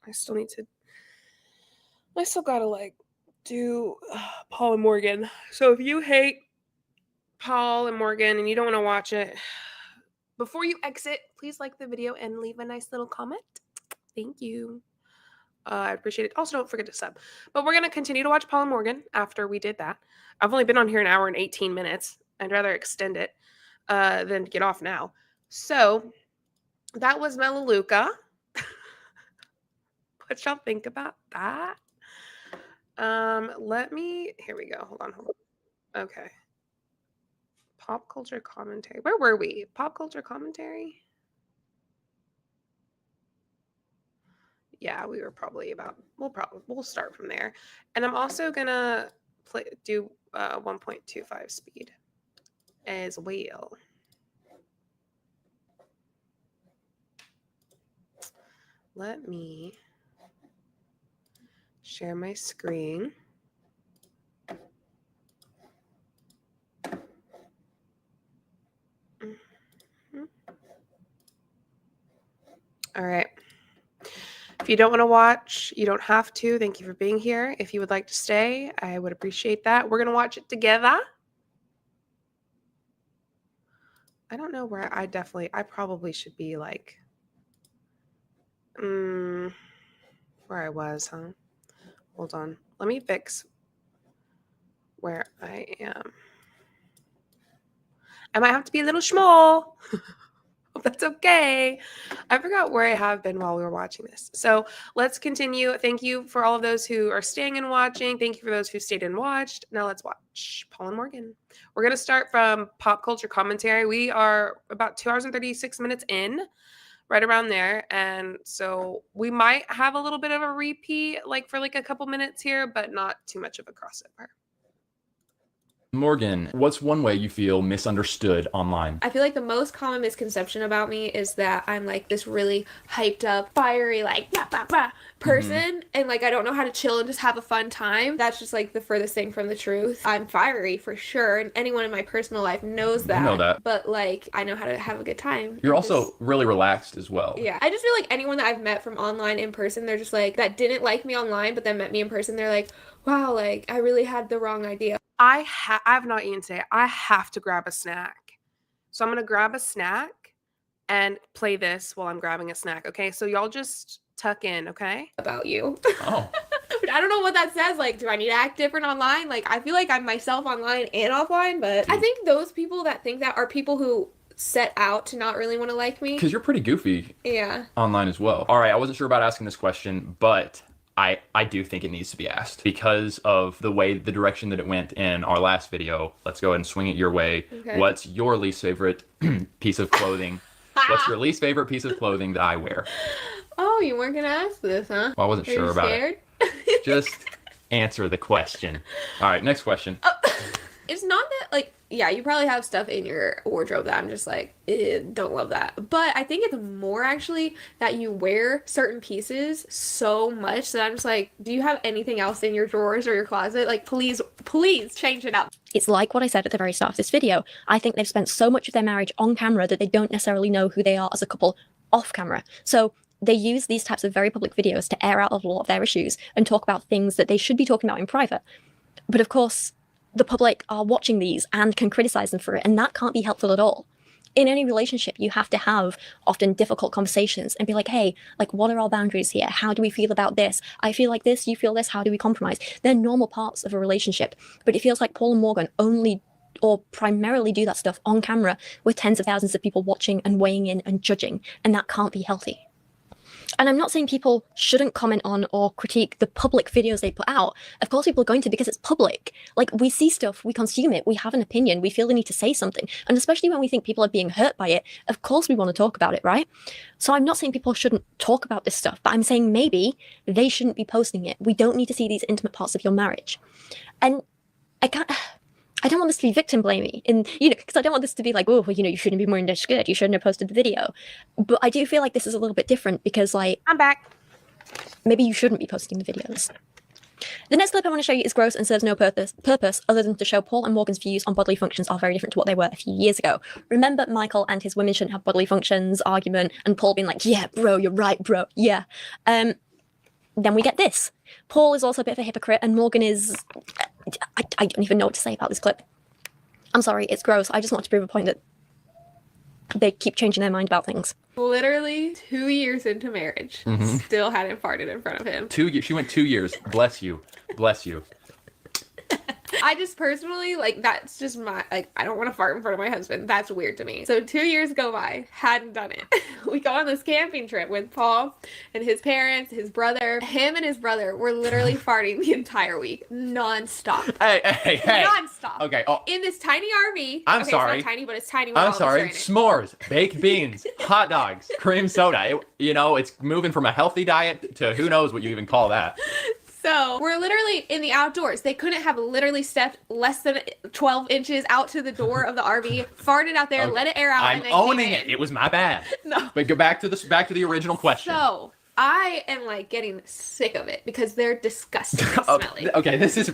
I still gotta like do Paul and Morgan. So if you hate Paul and Morgan and you don't want to watch it, before you exit, please like the video and leave a nice little comment. Thank you. I appreciate it. Also, don't forget to sub. But we're going to continue to watch Paul and Morgan after we did that. I've only been on here an hour and 18 minutes. I'd rather extend it than get off now. So that was Melaleuca. What y'all think about that? Here we go. Hold on. Okay. Pop culture commentary. Where were we? Pop culture commentary? Yeah, we were probably we'll start from there. And I'm also gonna do 1.25 speed as well. Let me share my screen. All right. If you don't want to watch, you don't have to. Thank you for being here. If you would like to stay, I would appreciate that. We're going to watch it together. I don't know where I probably should be like Where I was, huh? Hold on. Let me fix where I am. I might have to be a little small. Hope that's okay. I forgot where I have been while we were watching this. So let's continue. Thank you for all of those who are staying and watching. Thank you for those who stayed and watched. Now let's watch Paul and Morgan. We're going to start from pop culture commentary. We are about 2 hours and 36 minutes in, right around there. And so we might have a little bit of a repeat, like for like a couple minutes here, but not too much of a crossover. Morgan, what's one way you feel misunderstood online? I feel like the most common misconception about me is that I'm like this really hyped up, fiery, like bah, bah, bah person. And like I don't know how to chill and just have a fun time. That's just like the furthest thing from the truth. I'm fiery for sure. And anyone in my personal life knows that. I know that. But like I know how to have a good time. You're also really relaxed as well. Yeah. I just feel like anyone that I've met from online in person, they're just like, that didn't like me online, but then met me in person, they're like, wow, like I really had the wrong idea. I've not eaten today. I have to grab a snack. So I'm going to grab a snack and play this while I'm grabbing a snack. Okay. So y'all just tuck in. Okay. About you. Oh. I don't know what that says. Like, do I need to act different online? Like, I feel like I'm myself online and offline, but I think those people that think that are people who set out to not really want to like me. Because you're pretty goofy. Yeah. Online as well. All right. I wasn't sure about asking this question, but I do think it needs to be asked because of the direction that it went in our last video. Let's go ahead and swing it your way. Okay. What's your least favorite piece of clothing? What's your least favorite piece of clothing that I wear? Oh, you weren't gonna ask this, huh? Well, I wasn't sure about it. Just answer the question. All right, next question. It's not that, like, yeah, you probably have stuff in your wardrobe that I'm just like, don't love that. But I think it's more actually that you wear certain pieces so much that I'm just like, do you have anything else in your drawers or your closet? Like, please change it up. It's like what I said at the very start of this video. I think they've spent so much of their marriage on camera that they don't necessarily know who they are as a couple off camera. So they use these types of very public videos to air out a lot of their issues and talk about things that they should be talking about in private. But of course, the public are watching these and can criticize them for it, and that can't be helpful at all. In any relationship, you have to have often difficult conversations and be like, hey, like, what are our boundaries here? How do we feel about this? I feel like this, you feel this, how do we compromise? They're normal parts of a relationship, but it feels like Paul and Morgan only or primarily do that stuff on camera with tens of thousands of people watching and weighing in and judging, and that can't be healthy. And I'm not saying people shouldn't comment on or critique the public videos they put out. Of course people are going to, because it's public. Like, we see stuff, we consume it, we have an opinion, we feel the need to say something. And especially when we think people are being hurt by it, of course we want to talk about it, right? So I'm not saying people shouldn't talk about this stuff, but I'm saying maybe they shouldn't be posting it. We don't need to see these intimate parts of your marriage. And I don't want this to be victim blaming, and because I don't want this to be like, oh, well, you shouldn't be wearing this skirt, you shouldn't have posted the video. But I do feel like this is a little bit different because, like, I'm back. Maybe you shouldn't be posting the videos. The next clip I want to show you is gross and serves no purpose other than to show Paul and Morgan's views on bodily functions are very different to what they were a few years ago. Remember Michael and his women shouldn't have bodily functions argument, and Paul being like, yeah, bro, you're right, bro, yeah. Then we get this. Paul is also a bit of a hypocrite, and Morgan is... I don't even know what to say about this clip. I'm sorry, it's gross. I just want to prove a point that they keep changing their mind about things. Literally 2 years into marriage, still hadn't farted in front of him. 2 years. She went 2 years. Bless you. Bless you. I just personally, like, that's just my, like, I don't want to fart in front of my husband. That's weird to me. So 2 years go by, hadn't done it. We go on this camping trip with Paul and his parents, his brother. Him and his brother were literally farting the entire week, nonstop. Hey. Nonstop. Okay. Oh, In this tiny RV. I'm sorry. It's not tiny, but it's tiny. With I'm all of us sorry. are in it. S'mores, baked beans, hot dogs, cream soda. It's moving from a healthy diet to who knows what you even call that. So we're literally in the outdoors. They couldn't have literally stepped less than 12 inches out to the door of the RV, farted out there, Okay. let it air out. I'm and then owning came it. in. It was my bad. No. But go back to the original question. So I am like getting sick of it because they're disgusting and smelly. Okay, this is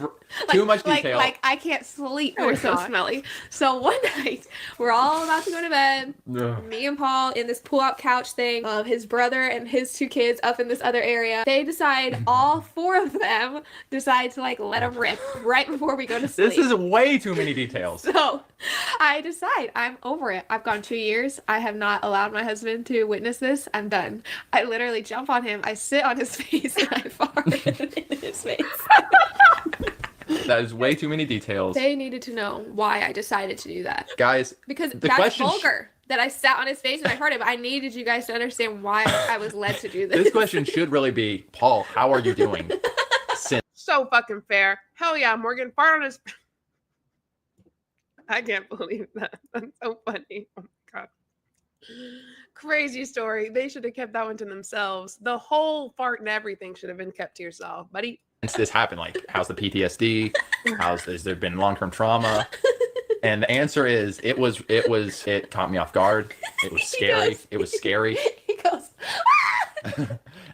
too much detail. Like I can't sleep. No, They're it's so not. smelly. So one night we're all about to go to bed. Ugh. Me and Paul in this pull-out couch thing. His brother and his 2 kids up in this other area. They decide, all 4 of them decide to like let them rip right before we go to sleep. This is way too many details. So I decide I'm over it. I've gone 2 years. I have not allowed my husband to witness this. I'm done. I literally jump on him, I sit on his face, and I fart in his face. That is way too many details. They needed to know why I decided to do that. Guys, Because the that's question vulgar. That I sat on his face and I farted, but I needed you guys to understand why I was led to do this. this question should really be, Paul, how are you doing? So fucking fair. Hell yeah, Morgan fart on his. I can't believe that. That's so funny. Oh my god. Crazy story. They should have kept that one to themselves. The whole fart and everything should have been kept to yourself, buddy. Since this happened, like, how's the PTSD? Has there been long-term trauma? And the answer is, it caught me off guard. It was scary. It was scary. He goes,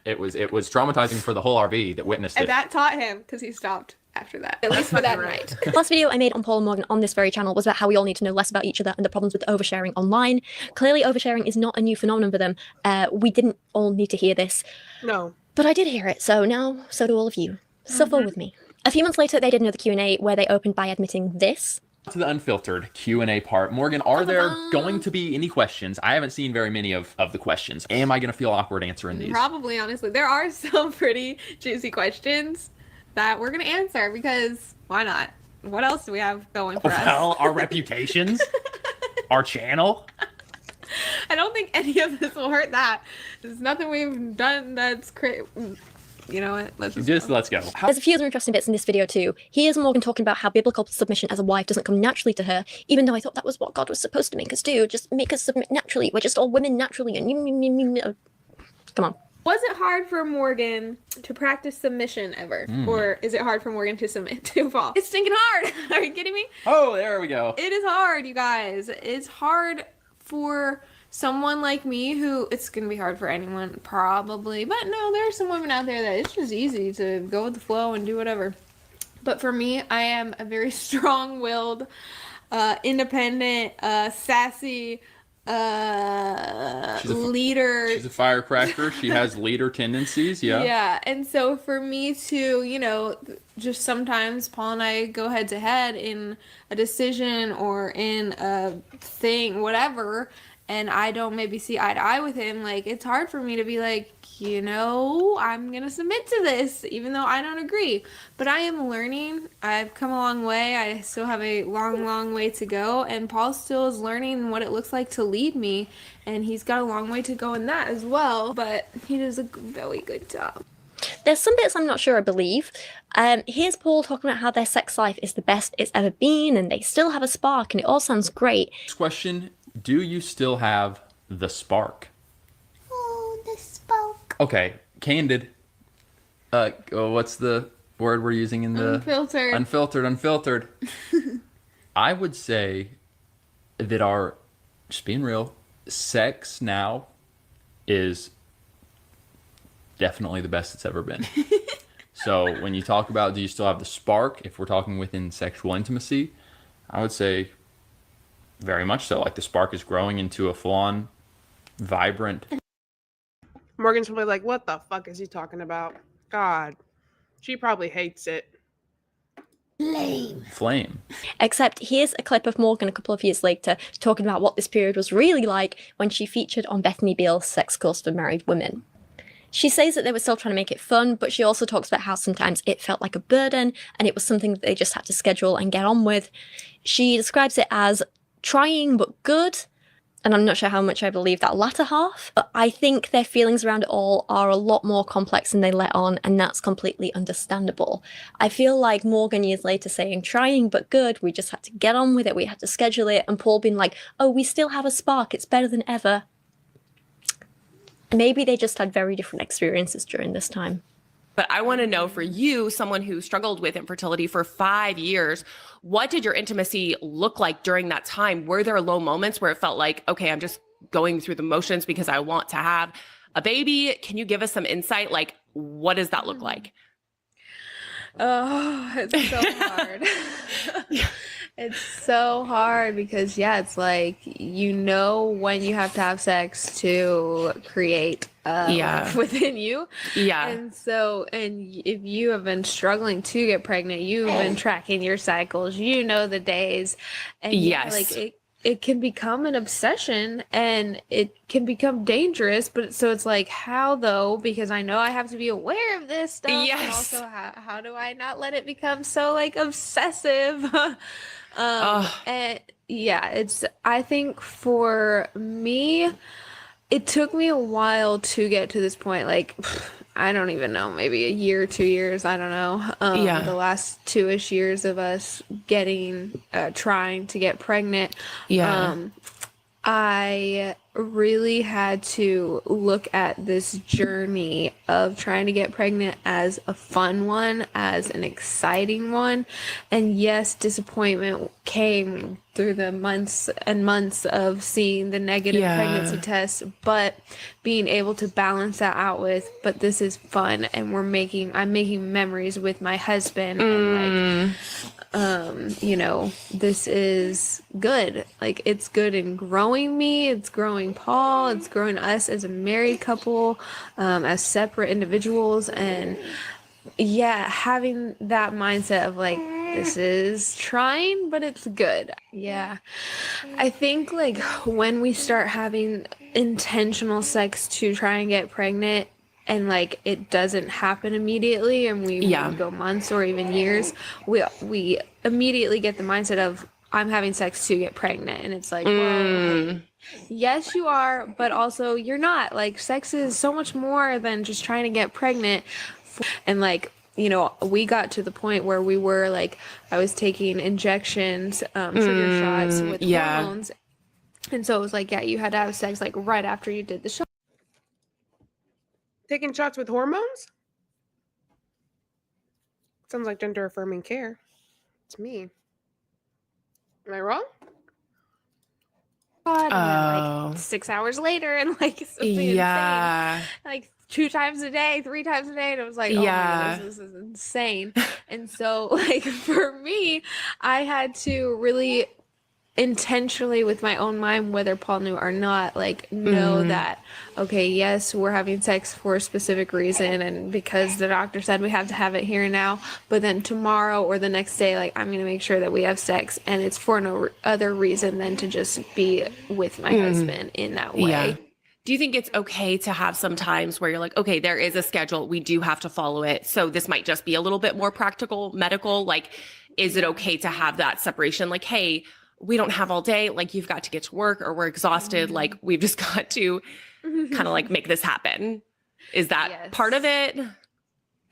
It was traumatizing for the whole RV that witnessed and it. that taught him because he stopped after that. At least for that night. The last video I made on Paul and Morgan on this very channel was about how we all need to know less about each other and the problems with oversharing online. Clearly, oversharing is not a new phenomenon for them. We didn't all need to hear this, No. but I did hear it, so now so do all of you. Suffer with me. A few months later, they did another Q&A where they opened by admitting this. To the unfiltered Q&A part. Morgan, are there going to be any questions? I haven't seen very many of the questions. Am I going to feel awkward answering these? Probably, honestly. There are some pretty juicy questions that we're going to answer because why not? What else do we have going for us? Well, our reputations, our channel. I don't think any of this will hurt that. There's nothing we've done that's crazy. You know what? Let's go. There's a few other interesting bits in this video too. Here's Morgan talking about how biblical submission as a wife doesn't come naturally to her, even though I thought that was what God was supposed to make us do. Just make us submit naturally. We're just all women naturally. And come on. Was it hard for Morgan to practice submission ever? Or is it hard for Morgan to submit to Paul? It's stinking hard. Are you kidding me? Oh, there we go. It is hard, you guys. It's hard for someone like me who, it's gonna be hard for anyone probably, but no, there are some women out there that it's just easy to go with the flow and do whatever. But for me, I am a very strong-willed, independent, sassy leader. She's a firecracker. She has leader tendencies. Yeah, and so for me to, you know, just sometimes Paul and I go head to head in a decision or in a thing, whatever, and I don't maybe see eye to eye with him, like, it's hard for me to be like, you know, I'm gonna submit to this, even though I don't agree. But I am learning. I've come a long way. I still have a long, long way to go, and Paul still is learning what it looks like to lead me, and he's got a long way to go in that as well, but he does a very good job. There's some bits I'm not sure I believe. Here's Paul talking about how their sex life is the best it's ever been, and they still have a spark, and it all sounds great. Next question, do you still have the spark? Oh, the spark. Okay, candid. What's the word we're using in the... Unfiltered. I would say that just being real, sex now is definitely the best it's ever been. So when you talk about do you still have the spark, if we're talking within sexual intimacy, I would say very much so. Like, the spark is growing into a full-on, vibrant... Morgan's probably like, what the fuck is he talking about? God. She probably hates it. Flame. Except here's a clip of Morgan a couple of years later talking about what this period was really like when she featured on Bethany Beal's Sex Course for Married Women. She says that they were still trying to make it fun, but she also talks about how sometimes it felt like a burden and it was something that they just had to schedule and get on with. She describes it as trying but good, and I'm not sure how much I believe that latter half, but I think their feelings around it all are a lot more complex than they let on, and that's completely understandable. I feel like Morgan years later saying trying but good, we just had to get on with it, we had to schedule it, and Paul being like, oh, we still have a spark, it's better than ever. Maybe they just had very different experiences during this time. But I want to know, for you, someone who struggled with infertility for 5 years, what did your intimacy look like during that time? Were there low moments where it felt like, okay, I'm just going through the motions because I want to have a baby? Can you give us some insight? Like, what does that look like? Oh, it's so hard. It's so hard because, yeah, it's like, you know when you have to have sex to create within you. Yeah. And so, and if you have been struggling to get pregnant, you've been tracking your cycles, you know the days. And yes. like it can become an obsession and it can become dangerous. But so it's like, how though? Because I know I have to be aware of this stuff. And Yes. also, how do I not let it become so like obsessive? And yeah, I think for me, it took me a while to get to this point. Like, I don't even know, maybe a year, 2 years, I don't know. Yeah. The last 2-ish years of us trying to get pregnant. Yeah. I really had to look at this journey of trying to get pregnant as a fun one, as an exciting one. And yes, disappointment came through the months and months of seeing the negative pregnancy tests, but being able to balance that out with, but this is fun and I'm making memories with my husband and like, you know, this is good. Like, it's good in growing me, it's growing Paul, it's growing us as a married couple, as separate individuals. And yeah, having that mindset of like, this is trying, but it's good. Yeah. I think like when we start having intentional sex to try and get pregnant, and like it doesn't happen immediately, and we go months or even years, we immediately get the mindset of, I'm having sex to get pregnant. And it's like, well, yes, you are, but also you're not. Like, sex is so much more than just trying to get pregnant. And like, you know, we got to the point where we were like, I was taking injections, trigger shots with hormones. And so it was like, yeah, you had to have sex like right after you did the shot. Taking shots with hormones? Sounds like gender affirming care. It's me. Am I wrong? And then like 6 hours later, and like something insane. Like 2 times a day, 3 times a day, and it was like, oh my goodness, this is insane. And so like for me, I had to really intentionally, with my own mind, whether Paul knew or not, like know that, okay, yes, we're having sex for a specific reason, and because the doctor said we have to have it here and now, but then tomorrow or the next day, like, I'm gonna make sure that we have sex, and it's for no other reason than to just be with my husband in that way. Do you think it's okay to have some times where you're like, okay, there is a schedule, we do have to follow it, so this might just be a little bit more practical, medical? Like, is it okay to have that separation? Like, hey, we don't have all day, like, you've got to get to work, or we're exhausted, like, we've just got to kind of like make this happen. Is that part of it?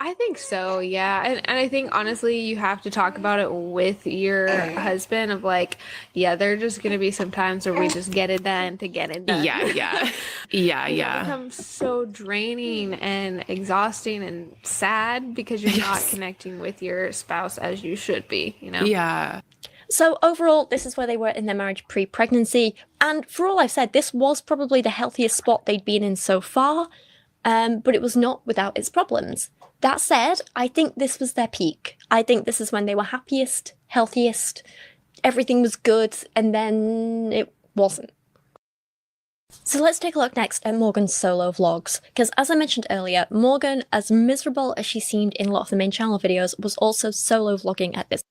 I think so, yeah. And I think honestly, you have to talk about it with your husband of like, yeah, there are just gonna be some times where we just get it done to get it done. It becomes so draining and exhausting and sad because you're not connecting with your spouse as you should be, you know? So overall, this is where they were in their marriage pre-pregnancy, and for all I've said, this was probably the healthiest spot they'd been in so far, but it was not without its problems. That said, I think this was their peak. I think this is when they were happiest, healthiest, everything was good, and then it wasn't. So let's take a look next at Morgan's solo vlogs, because as I mentioned earlier, Morgan, as miserable as she seemed in a lot of the main channel videos, was also solo vlogging at this.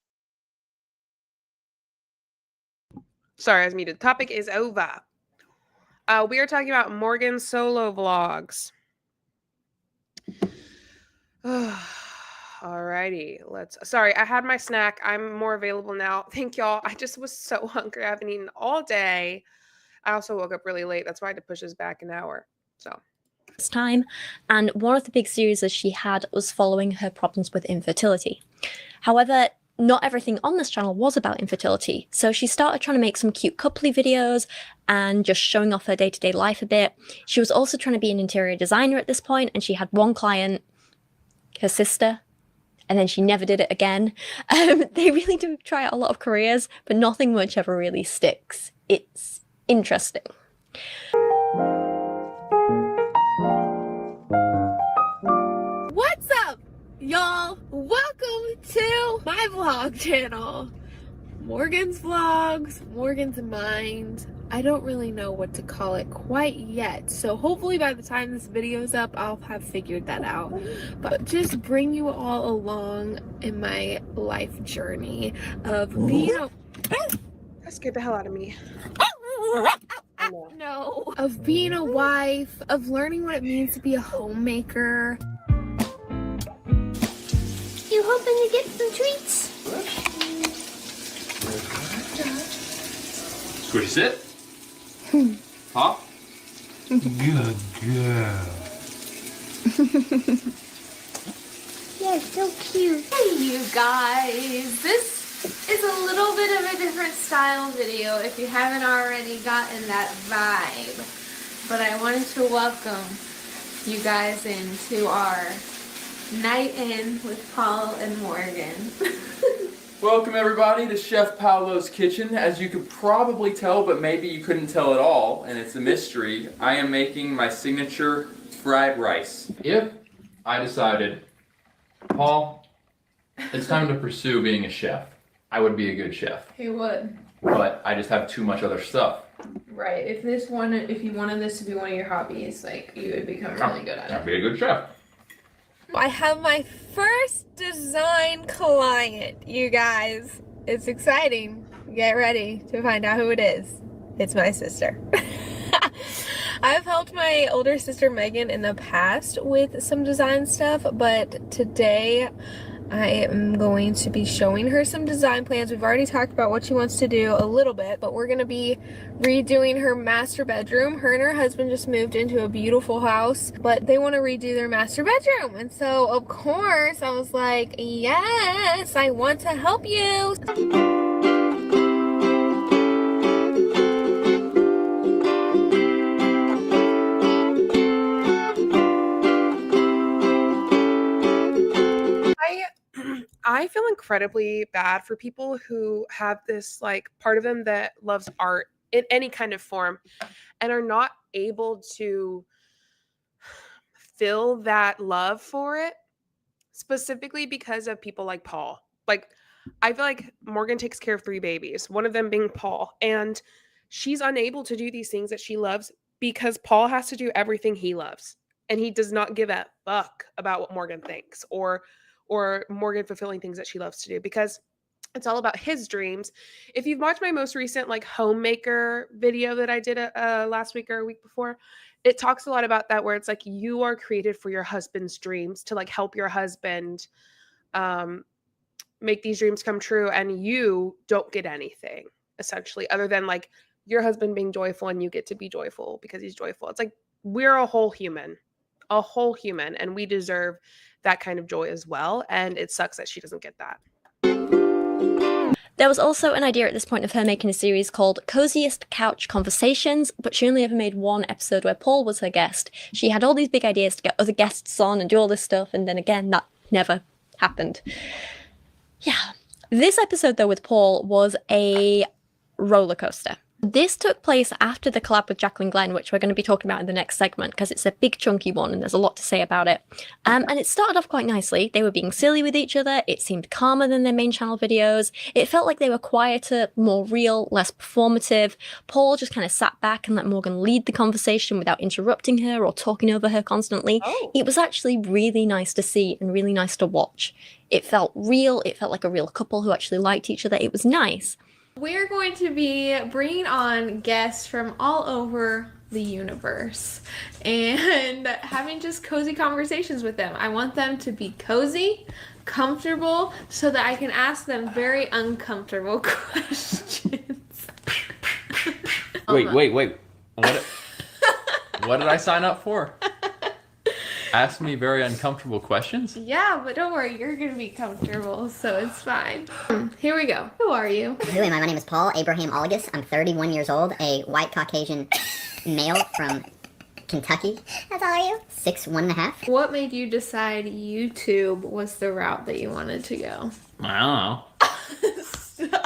Sorry, I was muted. Topic is over. We are talking about Morgan's solo vlogs. Alrighty, sorry, I had my snack. I'm more available now. Thank y'all. I just was so hungry. I haven't eaten all day. I also woke up really late. That's why I had to push this back an hour. So Time, and one of the big series that she had was following her problems with infertility. However, not everything on this channel was about infertility, so she started trying to make some cute coupley videos and just showing off her day-to-day life a bit. She was also trying to be an interior designer at this point, and she had one client, her sister, and then she never did it again. They really do try out a lot of careers, but nothing much ever really sticks. It's interesting. What's up, y'all? Welcome to my vlog channel. Morgan's Vlogs, Morgan's Mind. I don't really know what to call it quite yet, so hopefully by the time this video is up, I'll have figured that out. But just bring you all along in my life journey of being That scared the hell out of me. I know. No. Of being a wife, of learning what it means to be a homemaker. You hoping to get some treats? Squishy sit. Pop. Good girl. You're so cute. Hey you guys, this is a little bit of a different style video if you haven't already gotten that vibe. But I wanted to welcome you guys into our night in with Paul and Morgan. Welcome everybody to Chef Paolo's kitchen. As you could probably tell, but maybe you couldn't tell at all, and it's a mystery, I am making my signature fried rice. If I decided, Paul, it's time to pursue being a chef, I would be a good chef. He would. But I just have too much other stuff. Right. If you wanted this to be one of your hobbies, like you would become really good at it. I'd be a good chef. I have my first design client, you guys. It's exciting. Get ready to find out who it is. It's my sister. I've helped my older sister Megan in the past with some design stuff, but today I am going to be showing her some design plans. We've already talked about what she wants to do a little bit, but we're going to be redoing her master bedroom. Her and her husband just moved into a beautiful house, but they want to redo their master bedroom. And so, of course, I was like, yes, I want to help you. I feel incredibly bad for people who have this like part of them that loves art in any kind of form and are not able to feel that love for it, specifically because of people like Paul. Like, I feel like Morgan takes care of 3 babies, one of them being Paul, and she's unable to do these things that she loves because Paul has to do everything he loves, and he does not give a fuck about what Morgan thinks or Morgan fulfilling things that she loves to do, because it's all about his dreams. If you've watched my most recent like homemaker video that I did last week or a week before, it talks a lot about that, where it's like you are created for your husband's dreams, to like help your husband make these dreams come true, and you don't get anything essentially other than like your husband being joyful, and you get to be joyful because he's joyful. It's like we're a whole human, and we deserve that kind of joy as well, and it sucks that she doesn't get that. There was also an idea at this point of her making a series called Coziest Couch Conversations, but she only ever made one episode where Paul was her guest. She had all these big ideas to get other guests on and do all this stuff, and then again, that never happened. Yeah. This episode, though, with Paul was a roller coaster. This took place after the collab with Jaclyn Glenn, which we're going to be talking about in the next segment, because it's a big chunky one and there's a lot to say about it. And it started off quite nicely. They were being silly with each other. It seemed calmer than their main channel videos. It felt like they were quieter, more real, less performative. Paul just kind of sat back and let Morgan lead the conversation without interrupting her or talking over her constantly. Oh. It was actually really nice to see and really nice to watch. It felt real. It felt like a real couple who actually liked each other. It was nice. We're going to be bringing on guests from all over the universe and having just cozy conversations with them. I want them to be cozy, comfortable, so that I can ask them very uncomfortable questions. Wait. What did I sign up for? Ask me very uncomfortable questions? Yeah, but don't worry, you're gonna be comfortable, so it's fine. Here we go. Who are you? Who am I? My name is Paul Abraham Oligo. I'm 31 years old, a white Caucasian male from Kentucky. How tall are you? 6'1.5". What made you decide YouTube was the route that you wanted to go? I don't know.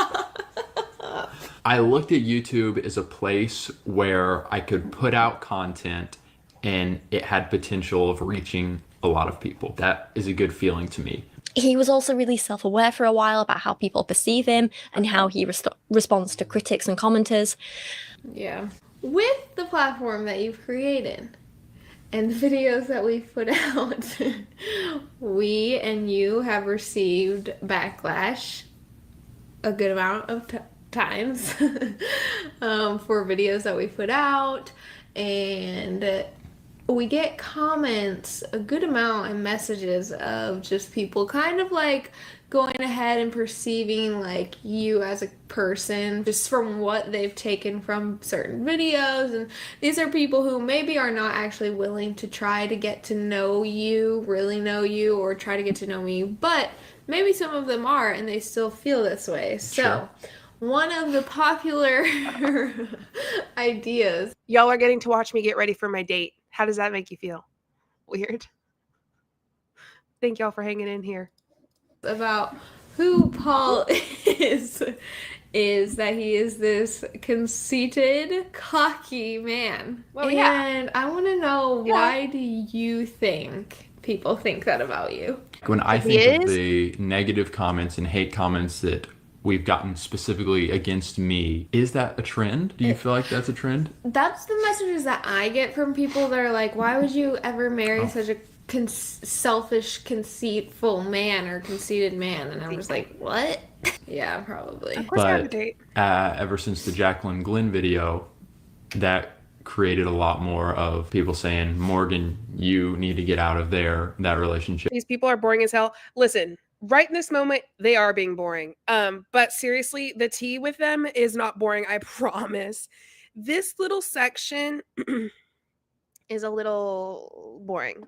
I looked at YouTube as a place where I could put out content and it had potential of reaching a lot of people. That is a good feeling to me. He was also really self-aware for a while about how people perceive him and how he responds to critics and commenters. Yeah. With the platform that you've created and the videos that we've put out, we and you have received backlash a good amount times for videos that we put out, and we get comments, a good amount, and messages of just people kind of like going ahead and perceiving like you as a person just from what they've taken from certain videos. And these are people who maybe are not actually willing to try to get to know you, really know you, or try to get to know me, but maybe some of them are and they still feel this way. So Sure. one of the popular ideas Y'all are getting to watch me get ready for my date. How does that make you feel? Weird. Thank y'all for hanging in here. about who Paul is that he is this conceited, cocky man. Well, yeah. And I want to know, why do you think people think that about you? When I He think of is? the negative comments and hate comments that we've gotten specifically against me, is that a trend? Do you feel like that's a trend? That's the messages that I get from people that are like, why would you ever marry such a selfish, conceitful man or conceited man? And I'm just like, what? Yeah, probably. Of course I have a But date. ever since the Jaclyn Glenn video, that created a lot more of people saying, Morgan, you need to get out of that relationship. These people are boring as hell. Listen, right in this moment, they are being boring. But seriously, the tea with them is not boring, I promise. This little section is a little boring.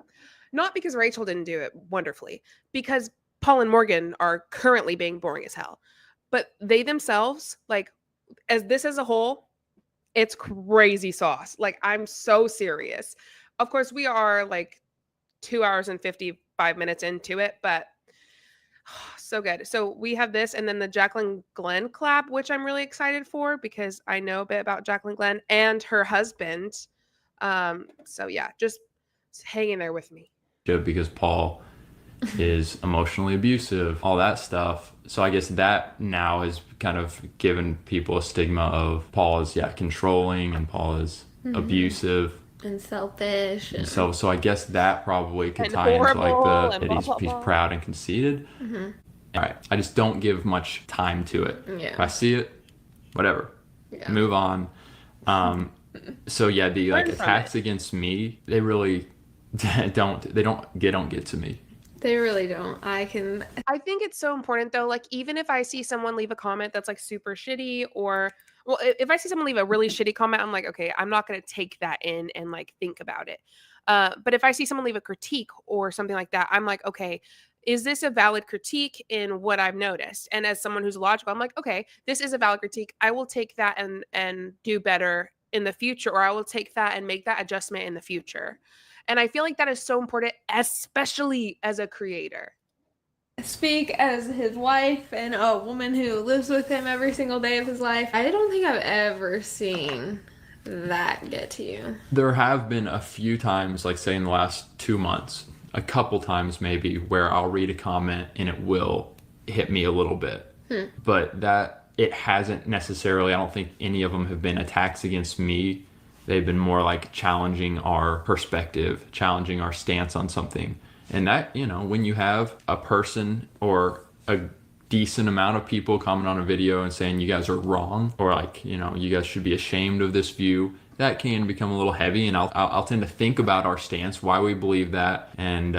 Not because Rachel didn't do it wonderfully, because Paul and Morgan are currently being boring as hell. But they themselves, like, as a whole, it's crazy sauce. Like, I'm so serious. Of course, we are like 2 hours and 55 minutes into it, but so good. So we have this, and then the Jaclyn Glenn collab, which I'm really excited for because I know a bit about Jaclyn Glenn and her husband. So yeah, just hang in there with me. Because Paul is emotionally abusive, all that stuff. So I guess that now has kind of given people a stigma of Paul is controlling and Paul is abusive And selfish. and so I guess that probably could And tie into horrible like and that blah, he's blah, blah. proud and conceited. All right, I just don't give much time to it. Yeah. If I see it, whatever, Yeah. move on. So yeah, the like Learn from attacks against me, they really don't get to me. They really don't. I think it's so important though. Like, even if I see someone leave a comment that's like super shitty, or well, if I see someone leave a really shitty comment, I'm like, okay, I'm not going to take that in and like think about it. But if I see someone leave a critique or something like that, I'm like, okay, is this a valid critique in what I've noticed? And as someone who's logical, I'm like, okay, this is a valid critique. I will take that and do better in the future, or I will take that and make that adjustment in the future. And I feel like that is so important, especially as a creator. speak as his wife and a woman who lives with him every single day of his life. I don't think I've ever seen that get to you. There have been a few times, like say in the last 2 months, a couple times maybe, where I'll read a comment and it will hit me a little bit. But that it hasn't necessarily, I don't think any of them have been attacks against me. They've been more like challenging our perspective, challenging our stance on something. And that, when you have a person or a decent amount of people comment on a video and saying you guys are wrong, or like, you guys should be ashamed of this view, that can become a little heavy. And I'll tend to think about our stance, why we believe that. And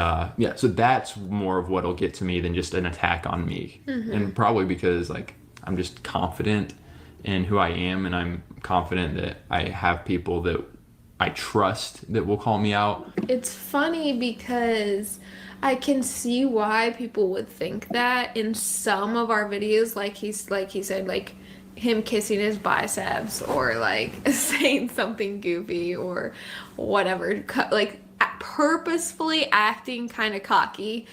so that's more of what'll get to me than just an attack on me. And probably because like I'm just confident in who I am, and I'm confident that I have people that I trust that will call me out. It's funny because I can see why people would think that in some of our videos, like he said, like him kissing his biceps, or like saying something goofy or whatever, like purposefully acting kind of cocky.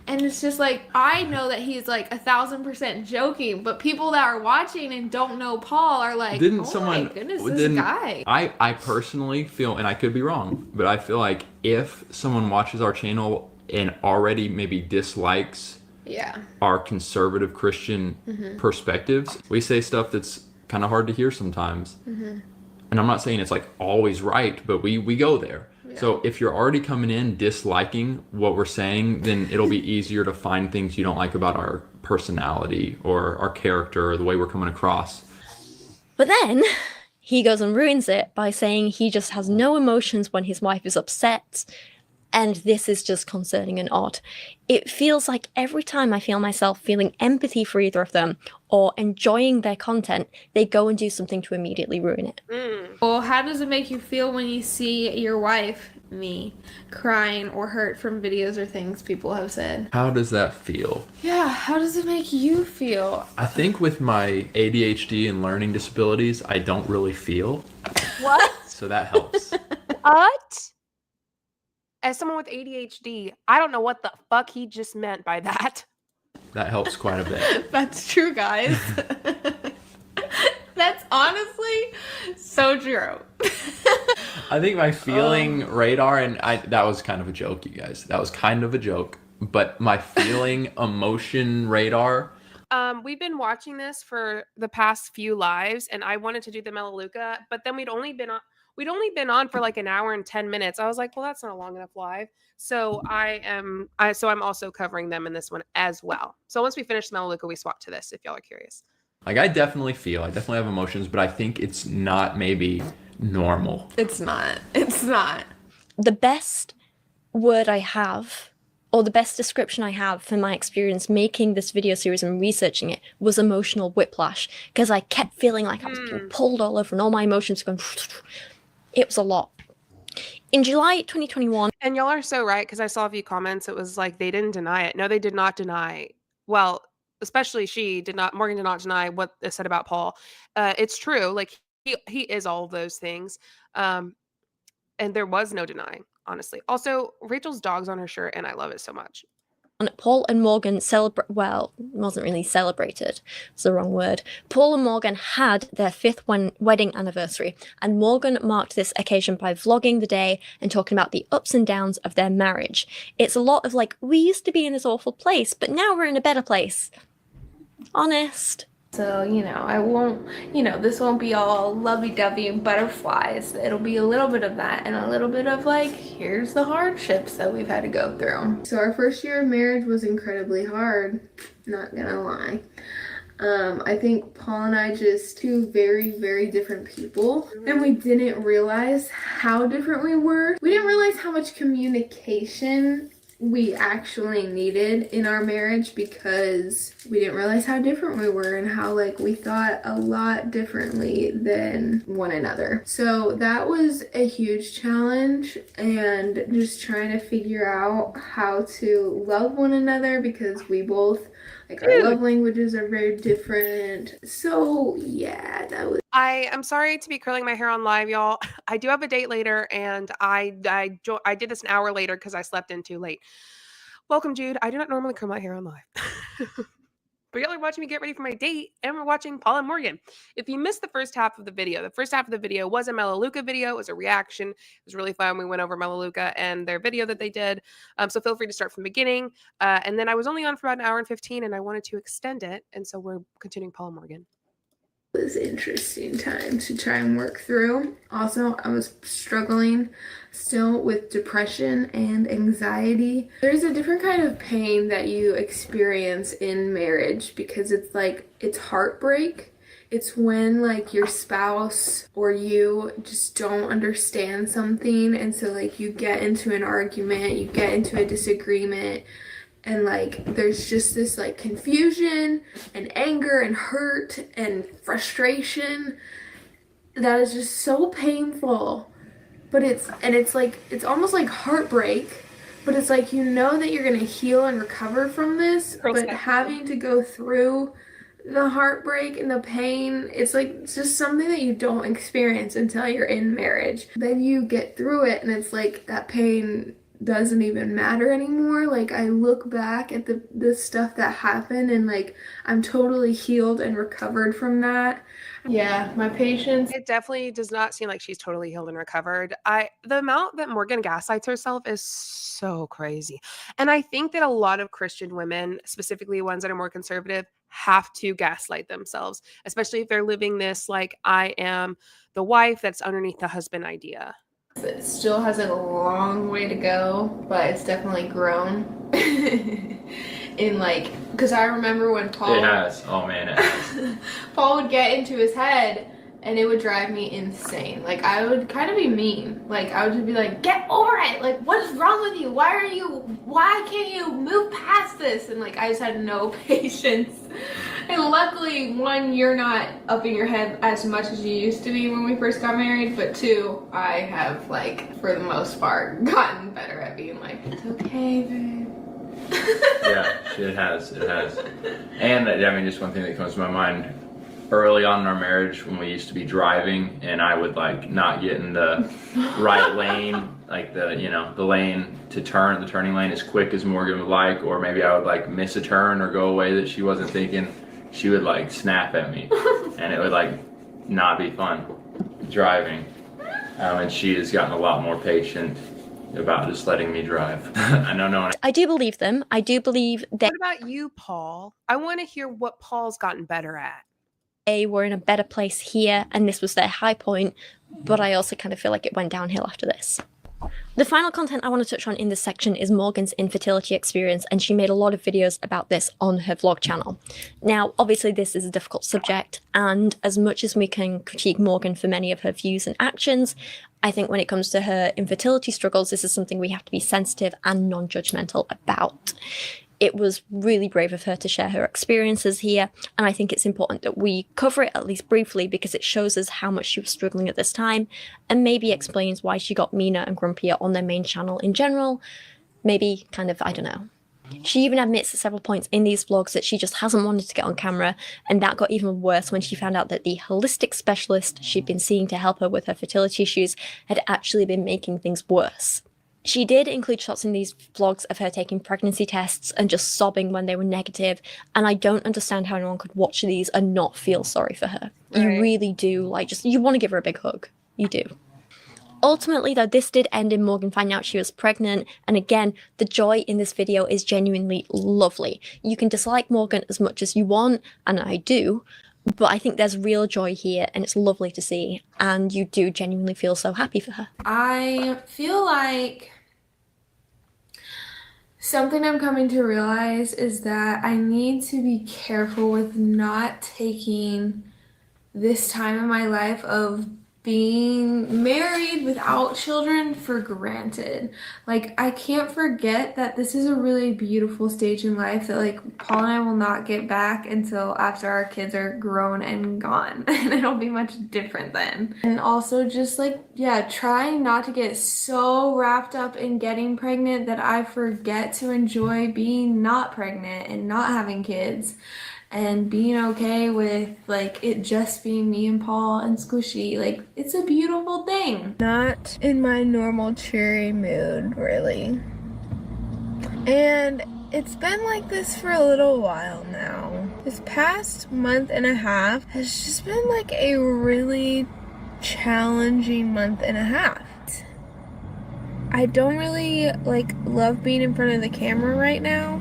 And it's just like, I know that he's like 1,000% joking, but people that are watching and don't know Paul are like, Didn't oh someone? my goodness, this guy. I personally feel, and I could be wrong, but I feel like if someone watches our channel and already maybe dislikes our conservative Christian perspectives, we say stuff that's kind of hard to hear sometimes. And I'm not saying it's like always right, but we go there. So if you're already coming in disliking what we're saying, then it'll be easier to find things you don't like about our personality or our character or the way we're coming across. But then he goes and ruins it by saying he just has no emotions when his wife is upset, and this is just concerning and odd. It feels like every time I feel myself feeling empathy for either of them or enjoying their content, they go and do something to immediately ruin it. Well, how does it make you feel when you see your wife, me, crying or hurt from videos or things people have said? How does that feel? Yeah, how does it make you feel? I think with my ADHD and learning disabilities, I don't really feel. What? So that helps. What? As someone with ADHD, I don't know what the fuck he just meant by that. That helps quite a bit. That's true, guys. That's honestly so true. I think my feeling radar, and that was kind of a joke, you guys. That was kind of a joke. But my feeling emotion radar. We've been watching this for the past few lives, and I wanted to do the Melaleuca, but then we'd only been on for like an hour and 10 minutes. I was like, well, that's not a long enough live. So I'm also covering them in this one as well. So once we finish the Melaleuca, we swap to this if y'all are curious. Like, I definitely have emotions, but I think it's not maybe normal. It's not. It's not. The best word I have, or the best description I have for my experience making this video series and researching it, was emotional whiplash, because I kept feeling like I was being pulled all over and all my emotions going. It was a lot. In July 2021, and y'all are so right, because I saw a few comments. It was like they didn't deny it. No, they did not deny. Well, especially Morgan did not deny what they said about Paul. It's true. Like he is all of those things. And there was no denying, honestly. Also, Rachel's dog's on her shirt, and I love it so much. Paul and Morgan it wasn't really celebrated. It's the wrong word. Paul and Morgan had their 5th wedding anniversary, and Morgan marked this occasion by vlogging the day and talking about the ups and downs of their marriage. It's a lot of like, we used to be in this awful place, but now we're in a better place. Honest. So, this won't be all lovey-dovey and butterflies. It'll be a little bit of that and a little bit of like, here's the hardships that we've had to go through. So our first year of marriage was incredibly hard, not gonna lie. I think Paul and I just two very, very different people, and we didn't realize how different we were. We didn't realize how much communication we actually needed in our marriage, because we didn't realize how different we were and how like we thought a lot differently than one another. So that was a huge challenge, and just trying to figure out how to love one another, because we both our love languages are very different. So yeah, that was. I am sorry to be curling my hair on live, y'all. I do have a date later, and I did this an hour later because I slept in too late. Welcome, Jude. I do not normally curl my hair on live. But y'all are watching me get ready for my date, and we're watching Paul and Morgan. If you missed the first half of the video was a Melaleuca video. It was a reaction. It was really fun. We went over Melaleuca and their video that they did. So feel free to start from the beginning. And then I was only on for about an hour and 15, and I wanted to extend it. And so we're continuing Paul and Morgan. It was an interesting time to try and work through. Also, I was struggling still with depression and anxiety. There's a different kind of pain that you experience in marriage, because it's heartbreak. It's when like your spouse or you just don't understand something, and so like you get into an argument, you get into a disagreement, and like there's just this like confusion and anger and hurt and frustration that is just so painful. But it's almost like heartbreak, but it's like, that you're gonna heal and recover from this, but having to go through the heartbreak and the pain, it's just something that you don't experience until you're in marriage. Then you get through it, and it's like that pain doesn't even matter anymore. Like I look back at the stuff that happened, and like I'm totally healed and recovered from that. Yeah, my patience. It definitely does not seem like she's totally healed and recovered. The amount that Morgan gaslights herself is so crazy. And I think that a lot of Christian women, specifically ones that are more conservative, have to gaslight themselves, especially if they're living this like I am the wife that's underneath the husband idea. It still has a long way to go, but it's definitely grown. Because I remember when Paul... It has. Oh man, it has. Paul would get into his head and it would drive me insane. Like, I would kind of be mean. Like, I would just be like, get over it. Like, what is wrong with you? Why can't you move past this? And like, I just had no patience. And luckily, one, you're not upping your head as much as you used to be when we first got married, but two, I have, like, for the most part, gotten better at being like, it's okay, babe. Yeah, it has. And I mean, just one thing that comes to my mind, early on in our marriage when we used to be driving and I would like not get in the right lane, like the lane to turn, the turning lane as quick as Morgan would like, or maybe I would like miss a turn or go away that she wasn't thinking, she would like snap at me and it would like not be fun driving. And she has gotten a lot more patient about just letting me drive. I do believe them. I do believe that. What about you, Paul? I want to hear what Paul's gotten better at. They were in a better place here and this was their high point, but I also kind of feel like it went downhill after this. The final content I want to touch on in this section is Morgan's infertility experience, and she made a lot of videos about this on her vlog channel. Now, obviously this is a difficult subject, and as much as we can critique Morgan for many of her views and actions, I think when it comes to her infertility struggles, this is something we have to be sensitive and non-judgmental about. It was really brave of her to share her experiences here, and I think it's important that we cover it at least briefly because it shows us how much she was struggling at this time, and maybe explains why she got meaner and grumpier on their main channel in general. Maybe kind of, I don't know. She even admits at several points in these vlogs that she just hasn't wanted to get on camera, and that got even worse when she found out that the holistic specialist she'd been seeing to help her with her fertility issues had actually been making things worse. She did include shots in these vlogs of her taking pregnancy tests and just sobbing when they were negative, and I don't understand how anyone could watch these and not feel sorry for her. Right. You really do, like, just, you want to give her a big hug. You do. Ultimately, though, this did end in Morgan finding out she was pregnant, and again, the joy in this video is genuinely lovely. You can dislike Morgan as much as you want, and I do, but I think there's real joy here, and it's lovely to see, and you do genuinely feel so happy for her. I feel like something I'm coming to realize is that I need to be careful with not taking this time in my life of being married without children for granted. Like, I can't forget that this is a really beautiful stage in life that, like, Paul and I will not get back until after our kids are grown and gone. And it'll be much different then. And also just, like, yeah, trying not to get so wrapped up in getting pregnant that I forget to enjoy being not pregnant and not having kids. And being okay with, like, it just being me and Paul and Squishy. Like, it's a beautiful thing. Not in my normal cheery mood, really. And it's been like this for a little while now. This past month and a half has just been like a really challenging month and a half. I don't really, like, love being in front of the camera right now.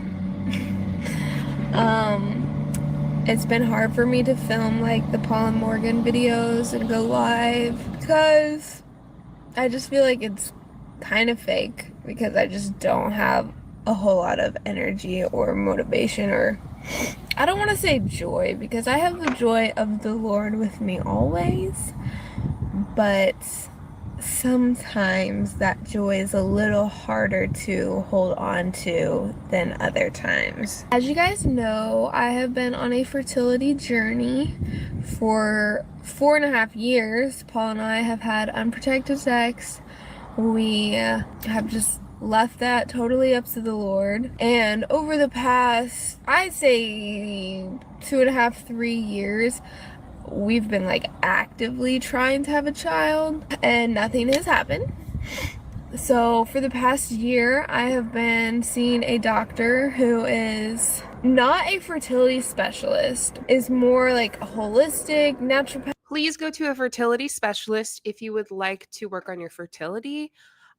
It's been hard for me to film, like, the Paul and Morgan videos and go live because I just feel like it's kind of fake because I just don't have a whole lot of energy or motivation, or I don't want to say joy because I have the joy of the Lord with me always, but sometimes that joy is a little harder to hold on to than other times. As you guys know, I have been on a fertility journey for 4.5 years. Paul and I have had unprotected sex. We have just left that totally up to the Lord. And over the past, I'd say 2.5, 3 years, we've been, like, actively trying to have a child and nothing has happened. So for the past year, I have been seeing a doctor who is not a fertility specialist, is more like a holistic naturopath. Please go to a fertility specialist if you would like to work on your fertility.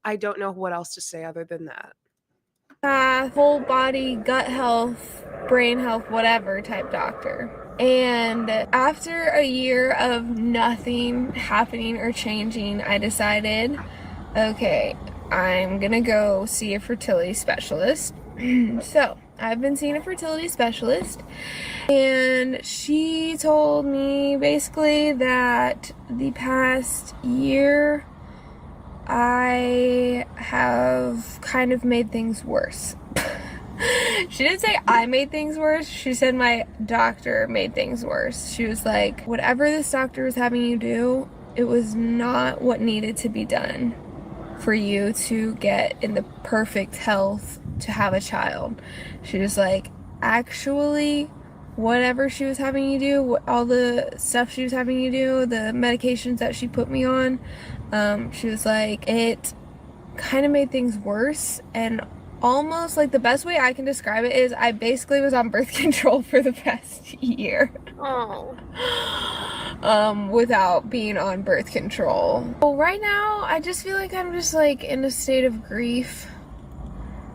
I don't know what else to say other than that. Whole body, gut health, brain health, whatever type doctor. And after a year of nothing happening or changing, I decided, okay, I'm gonna go see a fertility specialist. So I've been seeing a fertility specialist, and she told me basically that the past year I have kind of made things worse. She didn't say I made things worse. She said my doctor made things worse. She was like, whatever this doctor was having you do, it was not what needed to be done for you to get in the perfect health to have a child. She was like, actually, whatever she was having you do, all the stuff she was having you do, the medications that she put me on, she was like, it kind of made things worse. And almost like the best way I can describe it is I basically was on birth control for the past year. Oh. Without being on birth control. Well, right now, I just feel like I'm just like in a state of grief.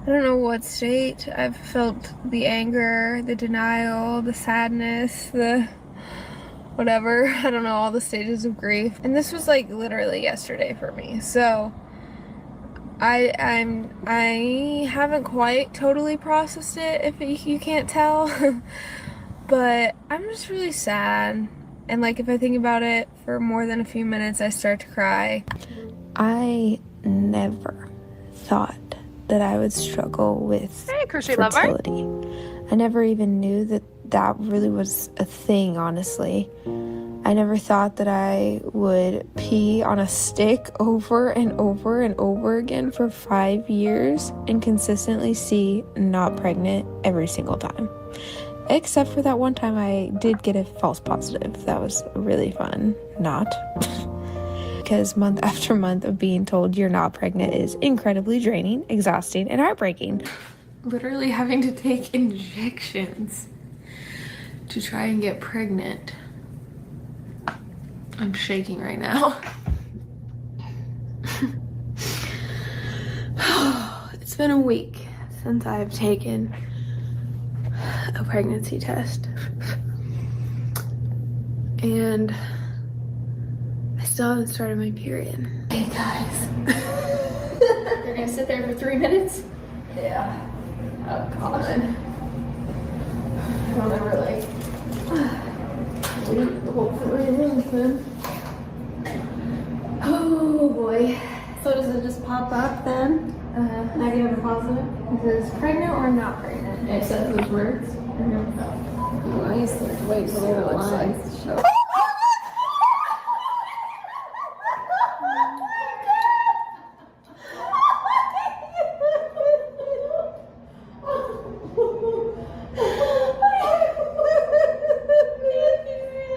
I don't know what state. I've felt the anger, the denial, the sadness, the whatever. I don't know, all the stages of grief. And this was like literally yesterday for me. So I haven't quite totally processed it, if you can't tell. But I'm just really sad. And like if I think about it for more than a few minutes, I start to cry. I never thought that I would struggle with fertility. I never even knew that that really was a thing, honestly. I never thought that I would pee on a stick over and over and over again for 5 years and consistently see not pregnant every single time. Except for that one time I did get a false positive. That was really fun. Not. Because month after month of being told you're not pregnant is incredibly draining, exhausting, and heartbreaking. Literally having to take injections to try and get pregnant. I'm shaking right now. It's been a week since I've taken a pregnancy test. And I still haven't started my period. Hey guys. You're gonna sit there for 3 minutes? Yeah. Oh gosh. I don't ever like wait the whole 3 minutes then. Oh boy. So does it just pop up then? Negative or positive? Is this pregnant or not pregnant? It says those words. Oh, I used to have to wait till they were lines.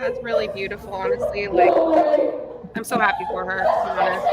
That's really beautiful, honestly. Like, I'm so happy for her, to be honest.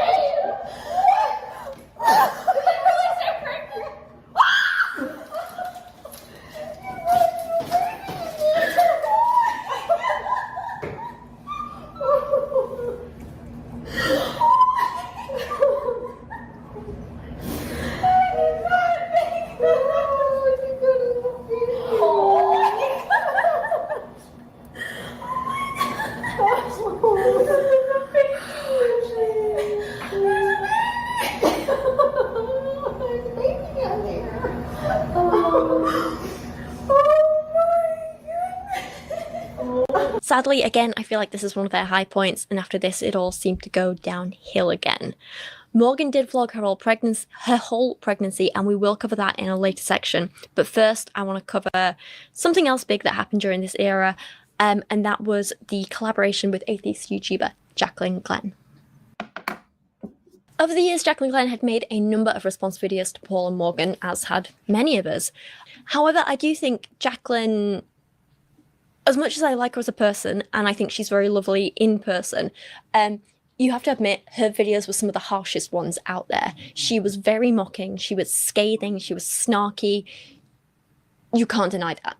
Sadly, again, I feel like this is one of their high points, and after this, it all seemed to go downhill again. Morgan did vlog her whole pregnancy, and we will cover that in a later section. But first, I want to cover something else big that happened during this era, and that was the collaboration with atheist YouTuber Jaclyn Glenn. Over the years, Jaclyn Glenn had made a number of response videos to Paul and Morgan, as had many of us. However, I do think Jaclyn, as much as I like her as a person, and I think she's very lovely in person, you have to admit her videos were some of the harshest ones out there. She was very mocking, she was scathing, she was snarky. You can't deny that.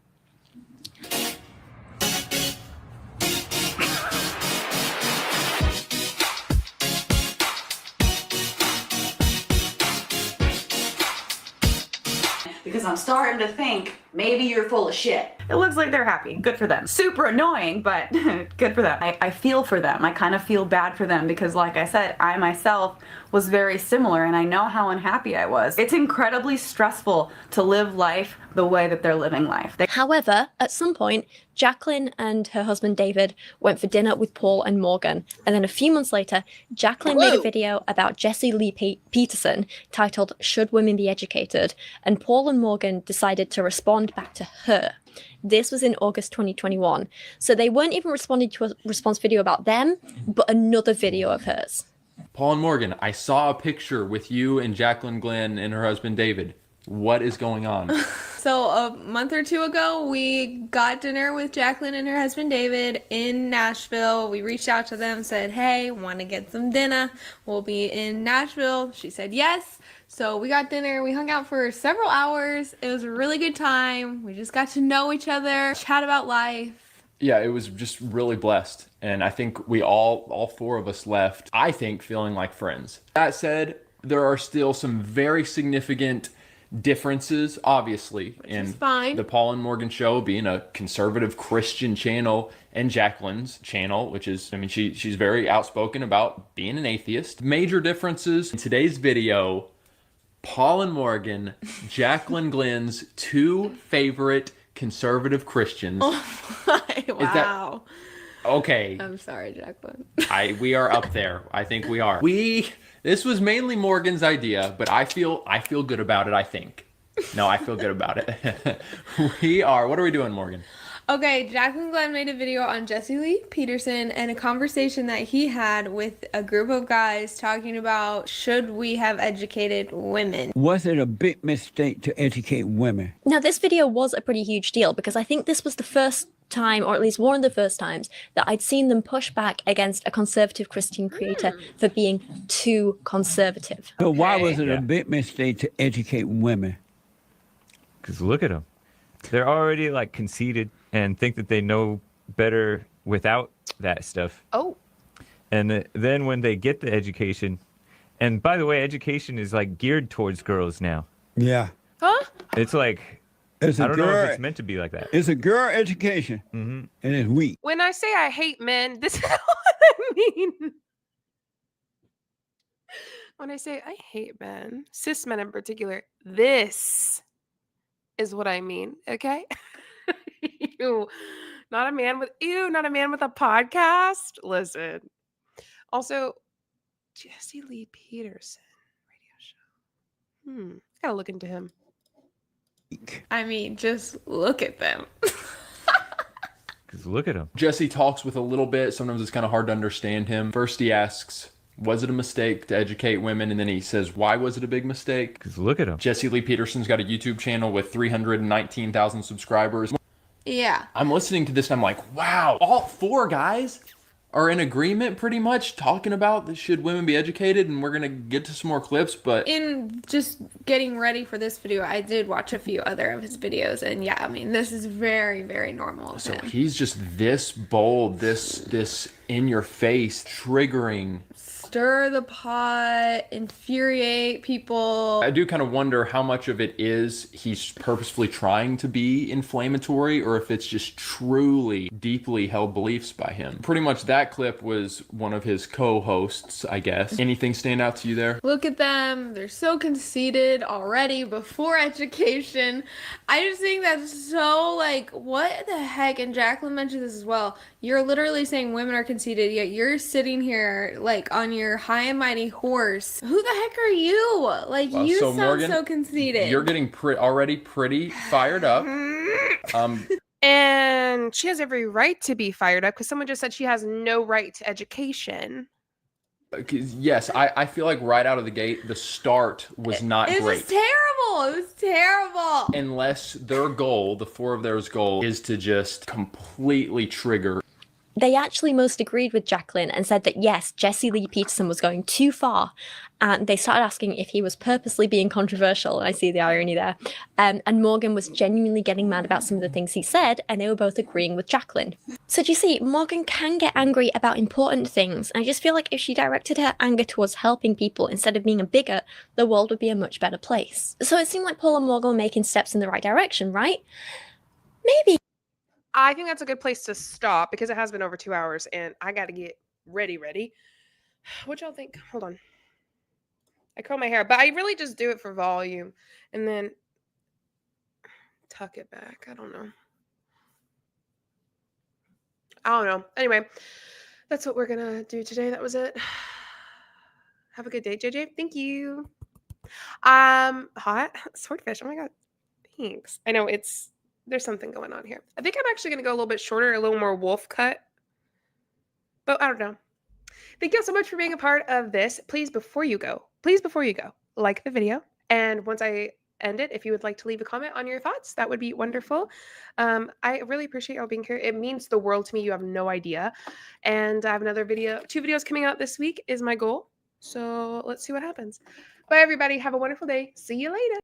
Because I'm starting to think maybe you're full of shit. It looks like they're happy. Good for them. Super annoying, but good for them. I feel for them. I kind of feel bad for them because, like I said, I myself was very similar and I know how unhappy I was. It's incredibly stressful to live life the way that they're living life. However, at some point, Jaclyn and her husband David went for dinner with Paul and Morgan, and then a few months later, Jaclyn made a video about Jessie Lee Peterson titled "Should Women Be Educated?" and Paul and Morgan decided to respond back to her. This was in August 2021, so they weren't even responding to a response video about them, but another video of hers. Paul and Morgan, I saw a picture with you and Jaclyn Glenn and her husband David. What is going on? So a month or two ago, we got dinner with Jaclyn and her husband David in Nashville. We reached out to them, said, hey, want to get some dinner? We'll be in Nashville. She said yes. So we got dinner. We hung out for several hours. It was a really good time. We just got to know each other, chat about life. Yeah, it was just really blessed. And I think we all four of us left, I think, feeling like friends. That said, there are still some very significant differences, obviously, in the Paul and Morgan show being a conservative Christian channel and Jaclyn's channel, which is, I mean, she's very outspoken about being an atheist. Major differences in today's video: Paul and Morgan, Jaclyn Glenn's two favorite conservative Christians. Oh my, wow. Okay. I'm sorry, Jaclyn. We are up there. I think we are. This was mainly Morgan's idea, but I feel good about it, I think. No, I feel good about it. What are we doing, Morgan? Okay, Jaclyn Glenn made a video on Jessie Lee Peterson and a conversation that he had with a group of guys talking about, should we have educated women? Was it a big mistake to educate women? Now, this video was a pretty huge deal because I think this was the first time, or at least one of the first times, that I'd seen them push back against a conservative Christian creator for being too conservative. So why was it a big mistake to educate women? Because look at them. They're already like conceited and think that they know better without that stuff. Oh. And then when they get the education, and by the way, education is like geared towards girls now. Yeah. Huh? It's like, I don't know if it's meant to be like that. It's a girl education, and it's weak. When I say I hate men, this is what I mean. When I say I hate men, cis men in particular, this is what I mean, okay? Ew. Not a man with a podcast. Listen. Also, Jessie Lee Peterson radio show. Gotta look into him. I mean, just look at them. Because look at him. Jesse talks with a little bit. Sometimes it's kind of hard to understand him. First he asks, was it a mistake to educate women? And then he says, why was it a big mistake? Because look at him. Jessie Lee Peterson's got a YouTube channel with 319,000 subscribers. Yeah. I'm listening to this and I'm like, wow, all four guys are in agreement pretty much talking about should women be educated, and we're going to get to some more clips, but in just getting ready for this video, I did watch a few other of his videos, and yeah, I mean, this is very, very normal. So he's just this bold, this in your face, triggering. Stir the pot, infuriate people. I do kind of wonder how much of it is he's purposefully trying to be inflammatory, or if it's just truly deeply held beliefs by him. Pretty much that clip was one of his co-hosts, I guess. Anything stand out to you there? Look at them. They're so conceited already before education. I just think that's so like, what the heck? And Jaclyn mentioned this as well. You're literally saying women are conceited, yet you're sitting here like on your high and mighty horse. Who the heck are you? Like, you sound Morgan, so conceited. You're getting already pretty fired up. And she has every right to be fired up because someone just said she has no right to education. Yes, I feel like right out of the gate, the start was not great. It was terrible. It was terrible. Unless their goal, the four of theirs goal, is to just completely trigger They actually most agreed with Jaclyn and said that yes, Jesse Lee Peterson was going too far, and they started asking if he was purposely being controversial, and I see the irony there. And Morgan was genuinely getting mad about some of the things he said, and they were both agreeing with Jaclyn. So do you see, Morgan can get angry about important things, and I just feel like if she directed her anger towards helping people instead of being a bigot, the world would be a much better place. So it seemed like Paul and Morgan were making steps in the right direction, right? Maybe. I think that's a good place to stop because it has been over 2 hours and I got to get ready. What y'all think? Hold on. I curl my hair, but I really just do it for volume and then tuck it back. I don't know. Anyway, that's what we're going to do today. That was it. Have a good day, JJ. Thank you. Hot swordfish. Oh my God. Thanks. I know there's something going on here. I think I'm actually going to go a little bit shorter, a little more wolf cut. But I don't know. Thank you so much for being a part of this. Please, before you go, like the video. And once I end it, if you would like to leave a comment on your thoughts, that would be wonderful. I really appreciate y'all being here. It means the world to me. You have no idea. And I have another video, 2 videos coming out this week is my goal. So let's see what happens. Bye, everybody. Have a wonderful day. See you later.